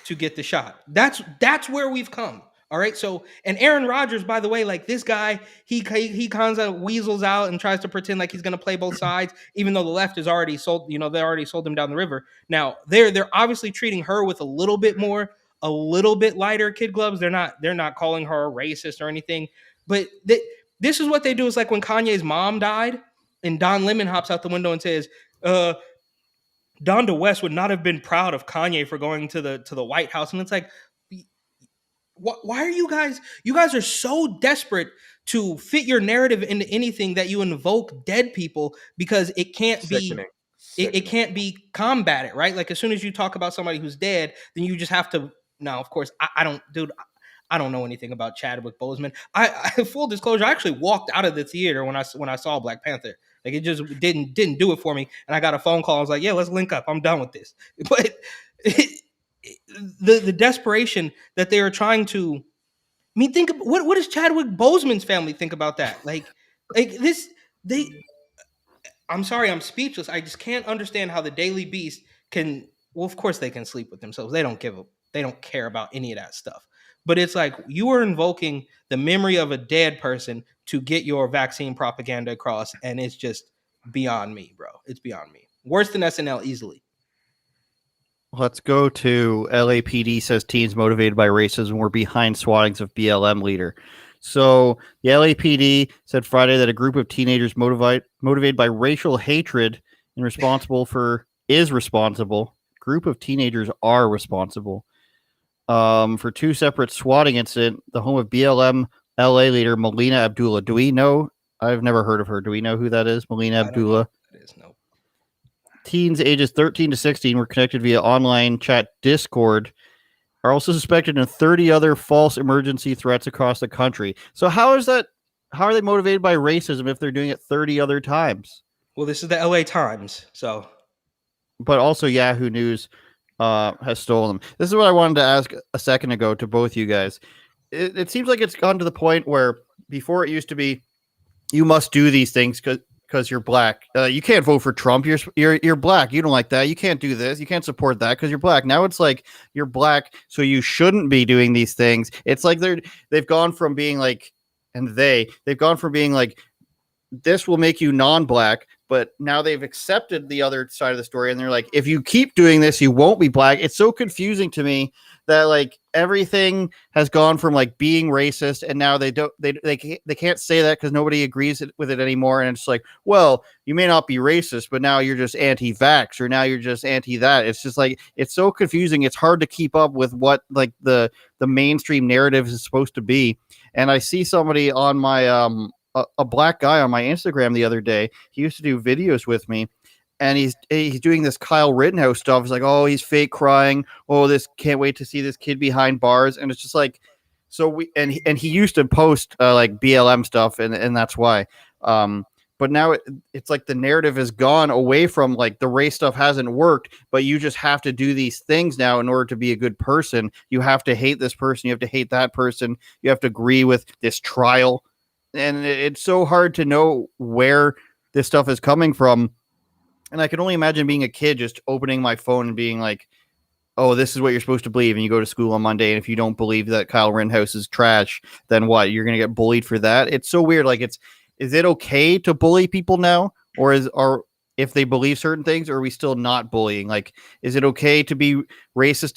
to get the shot. That's where we've come. All right. So, and Aaron Rodgers, by the way, like this guy, he kind of weasels out and tries to pretend like he's going to play both sides, even though the left is already sold. They already sold him down the river. Now they're obviously treating her with a little bit lighter kid gloves. They're not calling her a racist or anything. But this is what they do. Is like when Kanye's mom died, and Don Lemon hops out the window and says, Donda West would not have been proud of Kanye for going to the White House. And it's like, why are you guys are so desperate to fit your narrative into anything that you invoke dead people because it can't Sickening. it can't be combated, right? Like as soon as you talk about somebody who's dead, then you just have to. Now, of course, I don't know anything about Chadwick Boseman. I full disclosure, I actually walked out of the theater when I saw Black Panther. Like it just didn't do it for me. And I got a phone call. I was like, yeah, let's link up. I'm done with this. But the desperation that they are trying to, think of what does Chadwick Boseman's family think about that? Like this, I'm sorry, I'm speechless. I just can't understand how the Daily Beast can, well, of course they can sleep with themselves. They don't care about any of that stuff. But it's like you are invoking the memory of a dead person to get your vaccine propaganda across, and it's just beyond me, bro. It's beyond me. Worse than SNL easily. Let's go to LAPD says teens motivated by racism were behind swattings of BLM leader. So the LAPD said Friday that a group of teenagers motivated by racial hatred and responsible. Group of teenagers are responsible for two separate swatting incidents. The home of BLM LA leader Melina Abdullah. Do we know? I've never heard of her. Do we know who that is? Melina Abdullah. That is no. Teens ages 13 to 16 were connected via online chat Discord, are also suspected in 30 other false emergency threats across the country. So how is that? How are they motivated by racism if they're doing it 30 other times? Well, this is the LA Times, so. But also Yahoo News has stolen them. This is what I wanted to ask a second ago to both you guys. It seems like it's gone to the point where before it used to be, you must do these things because you're black. You can't vote for Trump. You're black. You don't like that. You can't do this. You can't support that because you're black. Now it's like you're black, so you shouldn't be doing these things. It's like they've gone from being like, they've gone from being like, this will make you non-black, but now they've accepted the other side of the story, and they're like, if you keep doing this, you won't be black. It's so confusing to me that like everything has gone from like being racist, and now they can't say that because nobody agrees with it anymore. And it's like, well, you may not be racist, but now you're just anti-vax, or now you're just anti that. It's just like, it's so confusing. It's hard to keep up with what like the mainstream narrative is supposed to be. And I see somebody on my a black guy on my Instagram the other day. He used to do videos with me, and he's doing this Kyle Rittenhouse stuff. It's like, oh, he's fake crying. Oh, this can't wait to see this kid behind bars. And it's just like, so he used to post like BLM stuff, and that's why. But now it's like the narrative has gone away from like the race stuff hasn't worked, but you just have to do these things now in order to be a good person. You have to hate this person. You have to hate that person. You have to agree with this trial. And it's so hard to know where this stuff is coming from. And I can only imagine being a kid just opening my phone and being like, oh, this is what you're supposed to believe. And you go to school on Monday, and if you don't believe that Kyle Rittenhouse is trash, then what? You're going to get bullied for that? It's so weird. Like, is it okay to bully people now? Or if they believe certain things, or are we still not bullying? Like, is it okay to be racist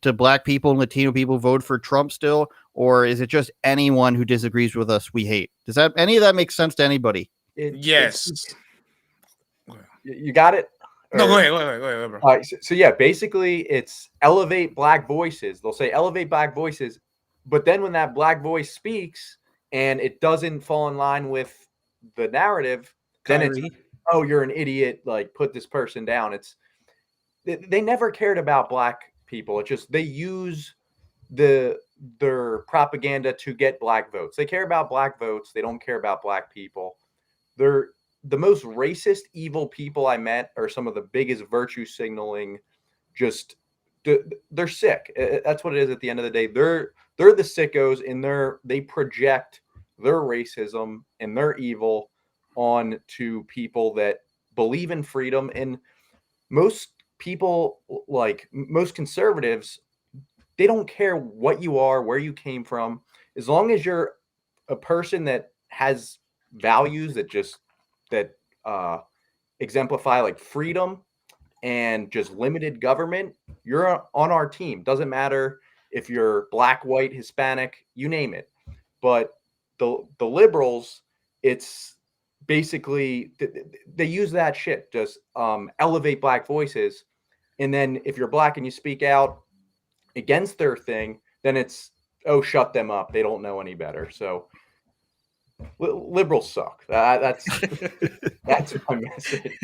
to black people and Latino people vote for Trump still? Or is it just anyone who disagrees with us we hate? Does that any of that make sense to anybody? Yes. You got it? No, go ahead, bro. All right, so yeah, basically it's elevate black voices. They'll say elevate black voices, but then when that black voice speaks and it doesn't fall in line with the narrative, then it's, oh, you're an idiot, like put this person down. They never cared about black people. It's just they use their propaganda to get black votes. They care about black votes. They don't care about black people. They're the most racist, evil people I met are some of the biggest virtue signaling. Just they're sick. That's what it is. At the end of the day, they're the sickos, and they project their racism and their evil on to people that believe in freedom. And most people, like most conservatives, they don't care what you are, where you came from, as long as you're a person that has values that exemplify like freedom and just limited government. You're on our team. Doesn't matter if you're black, white, Hispanic, you name it. But the liberals, it's basically they use that shit, just elevate black voices, and then if you're black and you speak out against their thing, then it's, oh, shut them up, they don't know any better. So liberals suck. That's my message.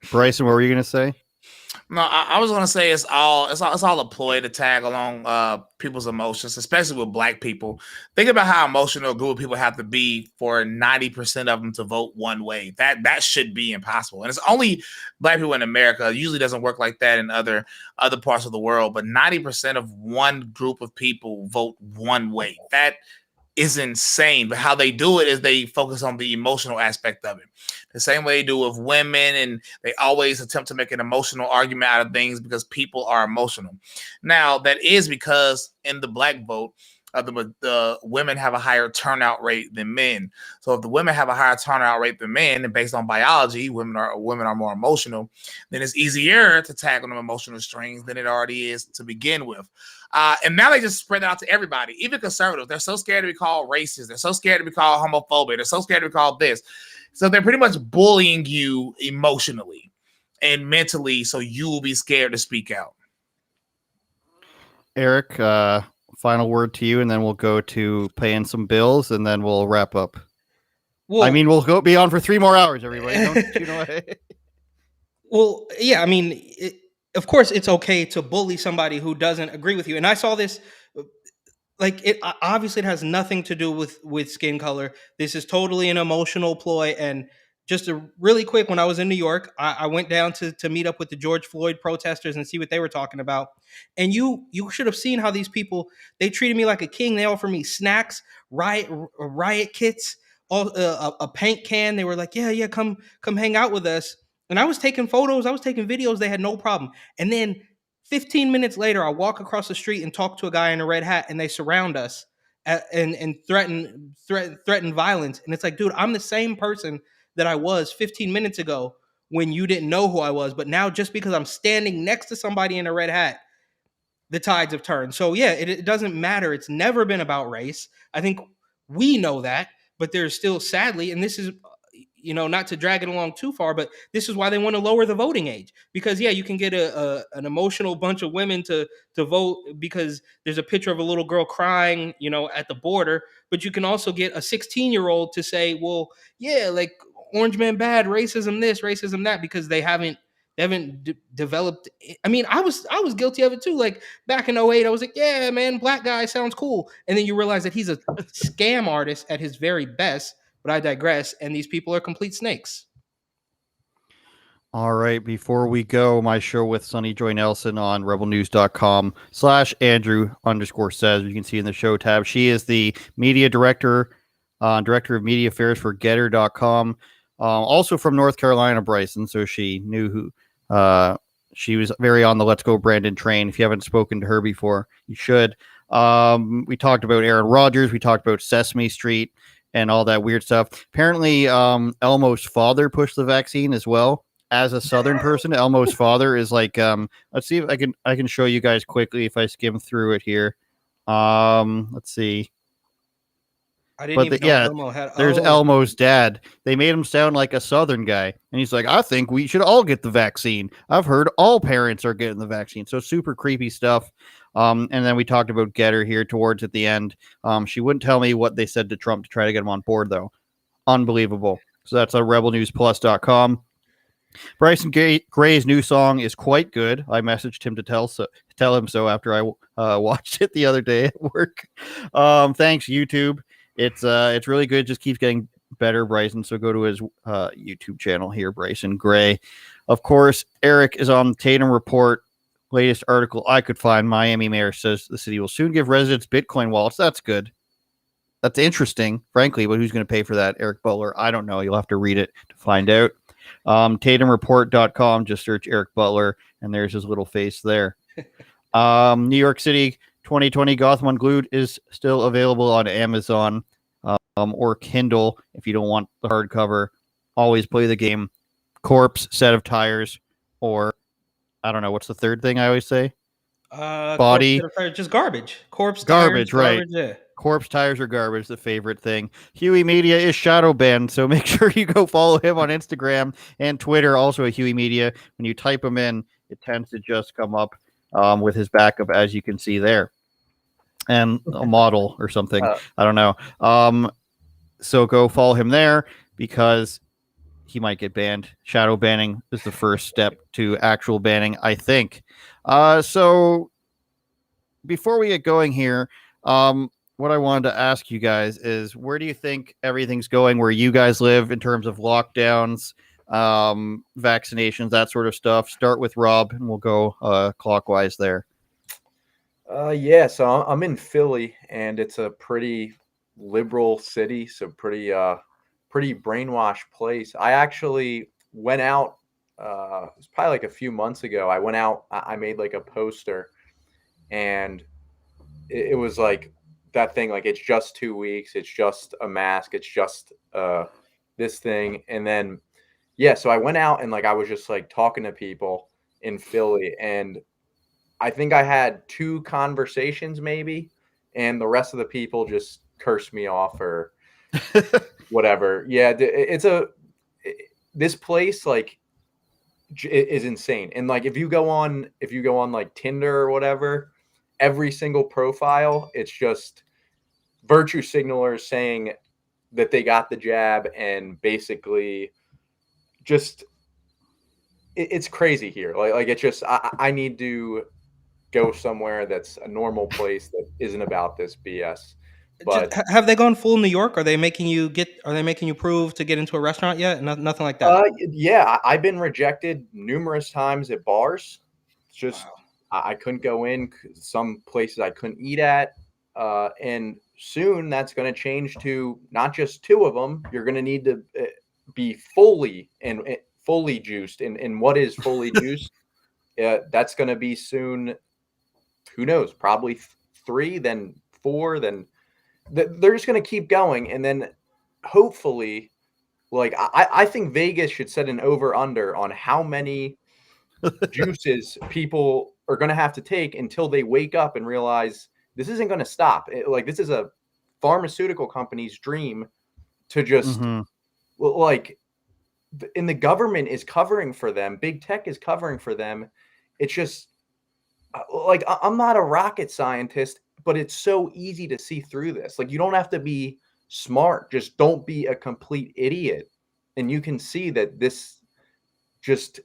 Bryson, what were you gonna say? No, I was gonna say it's all a ploy to tag along people's emotions, especially with black people. Think about how emotional a group of people have to be for 90% of them to vote one way. That should be impossible. And it's only black people in America. It usually doesn't work like that in other parts of the world. But 90% of one group of people vote one way. That is insane. But how they do it is they focus on the emotional aspect of it. The same way they do with women, and they always attempt to make an emotional argument out of things because people are emotional. Now, that is because in the black vote, the women have a higher turnout rate than men. So if the women have a higher turnout rate than men, and based on biology, women are more emotional, then it's easier to tag on them emotional strings than it already is to begin with. And now they just spread it out to everybody, even conservatives. They're so scared to be called racist. They're so scared to be called homophobic. They're so scared to be called this. So they're pretty much bullying you emotionally and mentally, so you will be scared to speak out. Eric, final word to you, and then we'll go to paying some bills, and then we'll wrap up. Well, I mean, we'll be on for 3 more hours, everybody. Don't you know? well, yeah, I mean, of course, it's okay to bully somebody who doesn't agree with you. And I saw this, like, it obviously it has nothing to do with skin color. This is totally an emotional ploy. And just really quick, when I was in New York, I went down to meet up with the George Floyd protesters and see what they were talking about. And you should have seen how these people, they treated me like a king. They offered me snacks, riot kits, a paint can. They were like, yeah, come hang out with us. And I was taking photos, I was taking videos. They had no problem. And then 15 minutes later, I walk across the street and talk to a guy in a red hat, and they surround us and threaten violence. And it's like, dude, I'm the same person that I was 15 minutes ago when you didn't know who I was. But now, just because I'm standing next to somebody in a red hat, the tides have turned. So yeah, it doesn't matter. It's never been about race. I think we know that, but there's still, sadly, and this is, not to drag it along too far, but this is why they want to lower the voting age. Because yeah, you can get an emotional bunch of women to vote because there's a picture of a little girl crying, at the border. But you can also get a 16-year-old to say, well, yeah, like, orange man bad, racism this, racism that, because they haven't developed. I mean, I was guilty of it too. Like back in 08, I was like, yeah, man, black guy sounds cool. And then you realize that he's a scam artist at his very best. But I digress, and these people are complete snakes. All right, before we go, my show with Sunny Joy Nelson on rebelnews.com/Andrew_says, you can see in the show tab, she is the media director of media affairs for getter.com. Also from North Carolina, Bryson, so she knew who, she was very on the Let's Go Brandon train. If you haven't spoken to her before, you should. We talked about Aaron Rodgers. We talked about Sesame Street and all that weird stuff. Apparently, Elmo's father pushed the vaccine as well. As a Southern person, Elmo's father is like, let's see if I can show you guys quickly if I skim through it here. Let's see. I didn't even know Elmo had. There's Elmo's dad. They made him sound like a Southern guy, and he's like, I think we should all get the vaccine. I've heard all parents are getting the vaccine. So super creepy stuff. And then we talked about Getter here towards at the end. She wouldn't tell me what they said to Trump to try to get him on board, though. Unbelievable. So that's on rebelnewsplus.com. Bryson Gray's new song is quite good. I messaged him to tell him so after I watched it the other day at work. Thanks, YouTube. It's really good. Just keeps getting better, Bryson. So go to his YouTube channel here, Bryson Gray. Of course, Eric is on Tatum Report. Latest article I could find. Miami mayor says the city will soon give residents Bitcoin wallets. That's good. That's interesting, frankly, but who's going to pay for that? Eric Butler? I don't know. You'll have to read it to find out. TatumReport.com. Just search Eric Butler, and there's his little face there. New York City 2020 Gotham Unglued is still available on Amazon or Kindle if you don't want the hardcover. Always play the game. Corpse, Set of Tires, or I don't know. What's the third thing I always say? Body. Just garbage. Corpse. Garbage, tires, right. Garbage, yeah. Corpse tires or garbage, the favorite thing. Hewey Media is shadow banned, so make sure you go follow him on Instagram and Twitter, also at Hewey Media. When you type him in, it tends to just come up with his backup, as you can see there. And a model or something. I don't know. So go follow him there because he might get banned. Shadow banning is the first step to actual banning, I think. So before we get going here, what I wanted to ask you guys is, where do you think everything's going where you guys live in terms of lockdowns, vaccinations, that sort of stuff? Start with Rob, and we'll go clockwise there. Yeah, so I'm in Philly, and it's a pretty liberal city, so pretty brainwashed place. I actually went out. It was probably like a few months ago. I went out. I made like a poster, and it was like that thing. Like, it's just 2 weeks. It's just a mask. It's just this thing, and then yeah. So I went out and like I was just like talking to people in Philly, and I think I had 2 conversations maybe, and the rest of the people just cursed me off or whatever. Yeah, this place like is insane. And like if you go on like Tinder or whatever, every single profile, it's just virtue signalers saying that they got the jab, and basically just it's crazy here. Like it's just I need to go somewhere that's a normal place that isn't about this BS. But Have they gone full New York? Are they making you prove to get into a restaurant yet? Nothing like that. Yeah, I've been rejected numerous times at bars. It's just Wow. I couldn't go in. Some places I couldn't eat at, and soon that's going to change to not just 2 of them. You're going to need to be fully juiced. And what is fully juiced? That's going to be soon. Who knows? Probably 3, then 4, then they're just going to keep going. And then hopefully, like, I think Vegas should set an over under on how many juices people are going to have to take until they wake up and realize this isn't going to stop. Like, this is a pharmaceutical company's dream to just like, and the government is covering for them. Big tech is covering for them. It's just like, I'm not a rocket scientist, but it's so easy to see through this. Like, you don't have to be smart. Just don't be a complete idiot. And you can see that this just,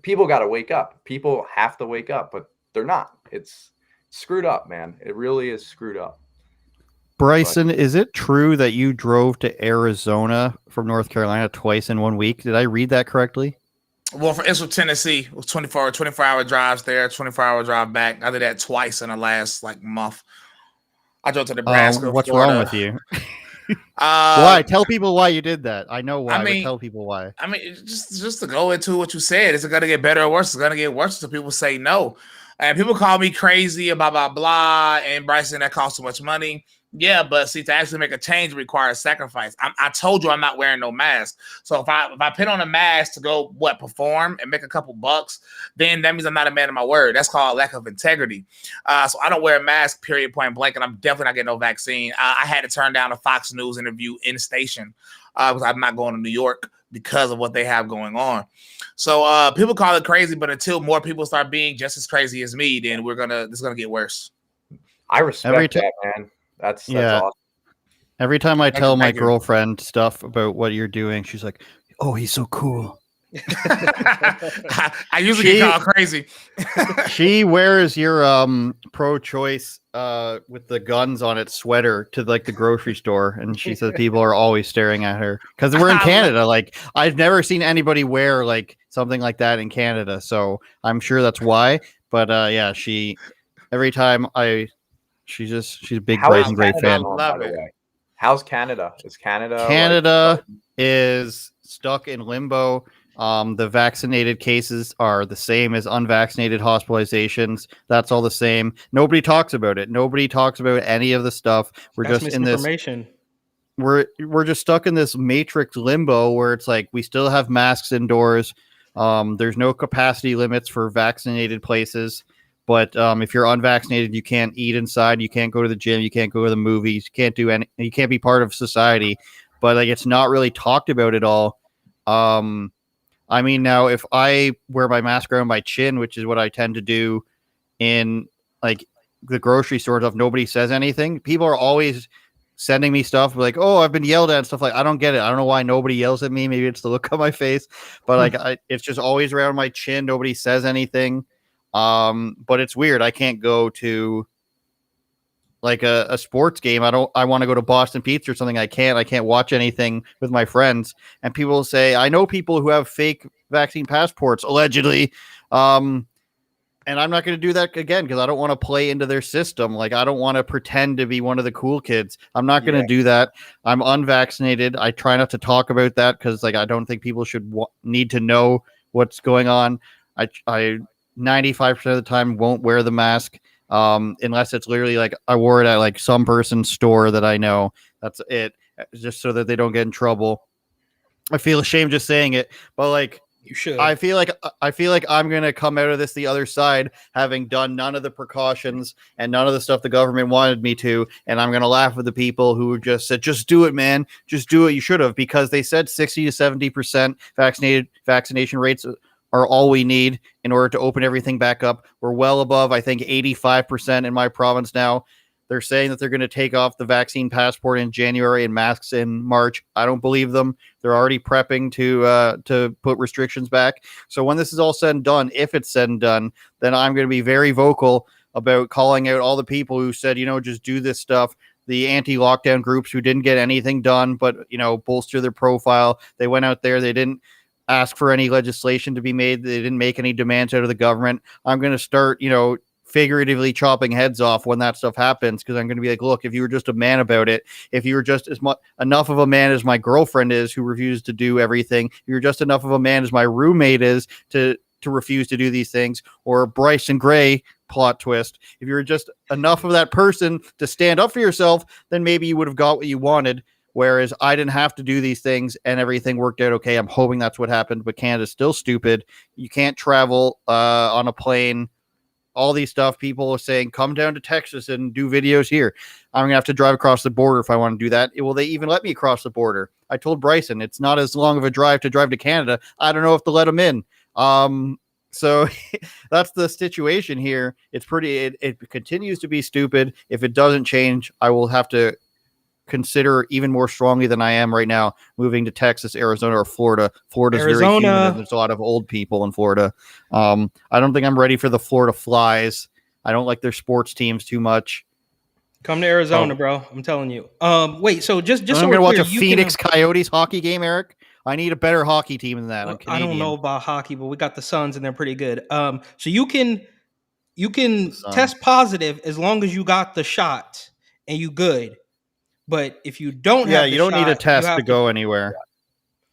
people got to wake up. People have to wake up, but they're not. It's screwed up, man. It really is screwed up. Bryson, is it true that you drove to Arizona from North Carolina twice in 1 week? Did I read that correctly? Well, it's from Tennessee. It was 24-hour drives there, 24-hour drive back. I did that twice in the last like month. I drove to Nebraska. What's Florida. wrong with you? Why? Tell people why you did that. I know why, but tell people why. I mean, just to go into what you said, is it going to get better or worse? It's going to get worse until people say no. And people call me crazy, blah, blah, blah. And Bryson, that costs too much money. Yeah, but see, to actually make a change requires sacrifice. I told you I'm not wearing no mask. So if I put on a mask to go perform and make a couple bucks, then that means I'm not a man of my word. That's called lack of integrity. So I don't wear a mask, period, point blank, and I'm definitely not getting no vaccine. I had to turn down a Fox News interview in station because I'm not going to New York because of what they have going on. So people call it crazy, but until more people start being just as crazy as me, then this is gonna get worse. I respect that, man. That's awesome. Every time I tell my girlfriend stuff about what you're doing, she's like, "Oh, he's so cool." I usually get called crazy. She wears your pro-choice with the guns on it sweater to like the grocery store, and she says people are always staring at her because we're in Canada. Like, I've never seen anybody wear like something like that in Canada, so I'm sure that's why. But yeah, every time she's a big Bryson Gray fan. Love it. How's Canada? Is Canada? Canada is stuck in limbo. The vaccinated cases are the same as unvaccinated hospitalizations. That's all the same. Nobody talks about it. Nobody talks about any of the stuff. We're just in this. We're just stuck in this matrix limbo where it's like we still have masks indoors. There's no capacity limits for vaccinated places. But if you're unvaccinated, you can't eat inside. You can't go to the gym. You can't go to the movies. You can't do any. You can't be part of society. But like, it's not really talked about at all. I mean, now if I wear my mask around my chin, which is what I tend to do in like the grocery store stuff, nobody says anything. People are always sending me stuff like, "Oh, I've been yelled at," and stuff like. I don't get it. I don't know why nobody yells at me. Maybe it's the look on my face, but like, it's just always around my chin. Nobody says anything. But it's weird. I can't go to like a sports game. I want to go to Boston Pizza or something. I can't watch anything with my friends. And people say, I know people who have fake vaccine passports, allegedly. And And I'm not going to do that again because I don't want to play into their system. Like, I don't want to pretend to be one of the cool kids. I'm not going to do that. I'm unvaccinated. I try not to talk about that because, like, I don't think people should need to know what's going on. I 95% of the time won't wear the mask unless it's literally like I wore it at like some person's store that I know. That's it, just so that they don't get in trouble. I feel ashamed just saying it, but like, You should. I feel like I'm gonna come out of this the other side having done none of the precautions and none of the stuff the government wanted me to, and I'm gonna laugh at the people who just said, "Just do it, man. Just do it. You should have," because they said 60 to 70% vaccination rates are all we need in order to open everything back up. We're well above, I think, 85% in my province now. They're saying that they're going to take off the vaccine passport in January and masks in March. I don't believe them. They're already prepping to put restrictions back. So when this is all said and done, if it's said and done, then I'm going to be very vocal about calling out all the people who said, just do this stuff. The anti-lockdown groups who didn't get anything done, but, bolster their profile. They went out there. They didn't ask for any legislation to be made. They didn't make any demands out of the government. I'm going to start, figuratively chopping heads off when that stuff happens, because I'm going to be like, look, if you were just a man about it, if you were just enough of a man as my girlfriend is, who refuses to do everything, if you're just enough of a man as my roommate is to refuse to do these things, or Bryson Gray, plot twist, if you're just enough of that person to stand up for yourself, then maybe you would have got what you wanted. Whereas I didn't have to do these things and everything worked out okay. I'm hoping that's what happened, but Canada's still stupid. You can't travel on a plane. All these stuff, people are saying, come down to Texas and do videos here. I'm going to have to drive across the border if I want to do that. Will they even let me across the border? I told Bryson, it's not as long of a drive to Canada. I don't know if they'll let him in. So that's the situation here. It's it continues to be stupid. If it doesn't change, I will have to consider even more strongly than I am right now moving to Texas, Arizona, or Florida. Florida's very humid, and there's a lot of old people in Florida. I don't think I'm ready for the Florida Flies. I don't like their sports teams too much. Come to Arizona, bro. I'm telling you. Wait, so just I'm so gonna we're watch clear, a Phoenix Coyotes hockey game, Eric. I need a better hockey team than that. I don't know about hockey, but we got the Suns and they're pretty good. So you can test positive as long as you got the shot and you good. But if you don't have the you don't shot, need a test to go anywhere.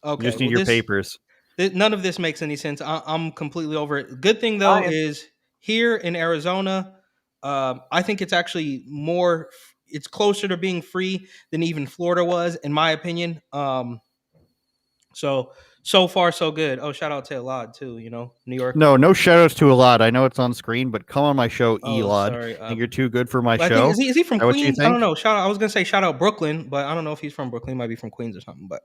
Okay, You just need your papers. None of this makes any sense. I'm completely over it. Good thing though is here in Arizona, I think it's actually more. It's closer to being free than even Florida was, in my opinion. So far so good. Oh, shout out to Elad too. New York. No shout outs to Elad. I know it's on screen, but come on my show, Elad. Sorry. I think you're too good for my I show. Think, is he from What you Queens? think? I don't know. I was gonna say shout out Brooklyn, but I don't know if he's from Brooklyn. He might be from Queens or something. But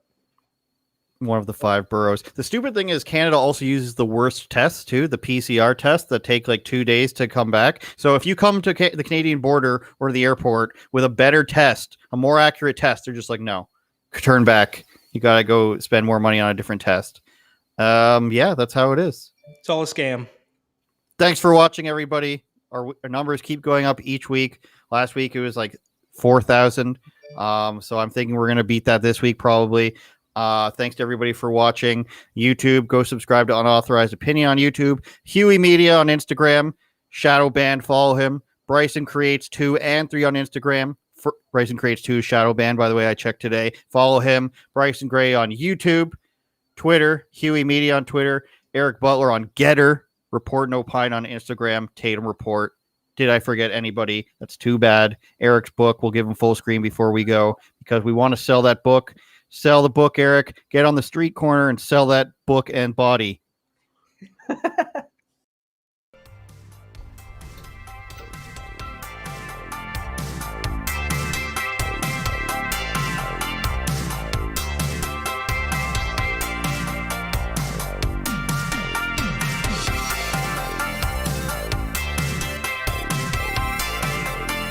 one of the 5 boroughs. The stupid thing is Canada also uses the worst tests too, the PCR tests that take like 2 days to come back. So if you come to the Canadian border or the airport with a better test, a more accurate test, they're just like, no, turn back. You got to go spend more money on a different test. Yeah, that's how it is. It's all a scam. Thanks for watching, everybody. Our numbers keep going up each week. Last week it was like 4,000. So I'm thinking we're going to beat that this week probably. Thanks to everybody for watching. YouTube, go subscribe to Unauthorized Opinion on YouTube. Hewey Media on Instagram. Shadow Band, follow him. Bryson Creates 2 and 3 on Instagram. Bryson Creates 2 Shadow Band, by the way, I checked today. Follow him. Bryson Gray on YouTube. Twitter, Hewey Media on Twitter. Eric Butler on Getter. Report and Opine on Instagram. Tatum Report. Did I forget anybody? That's too bad. Eric's book, we'll give him full screen before we go because we want to sell that book. Sell the book, Eric. Get on the street corner and sell that book and body.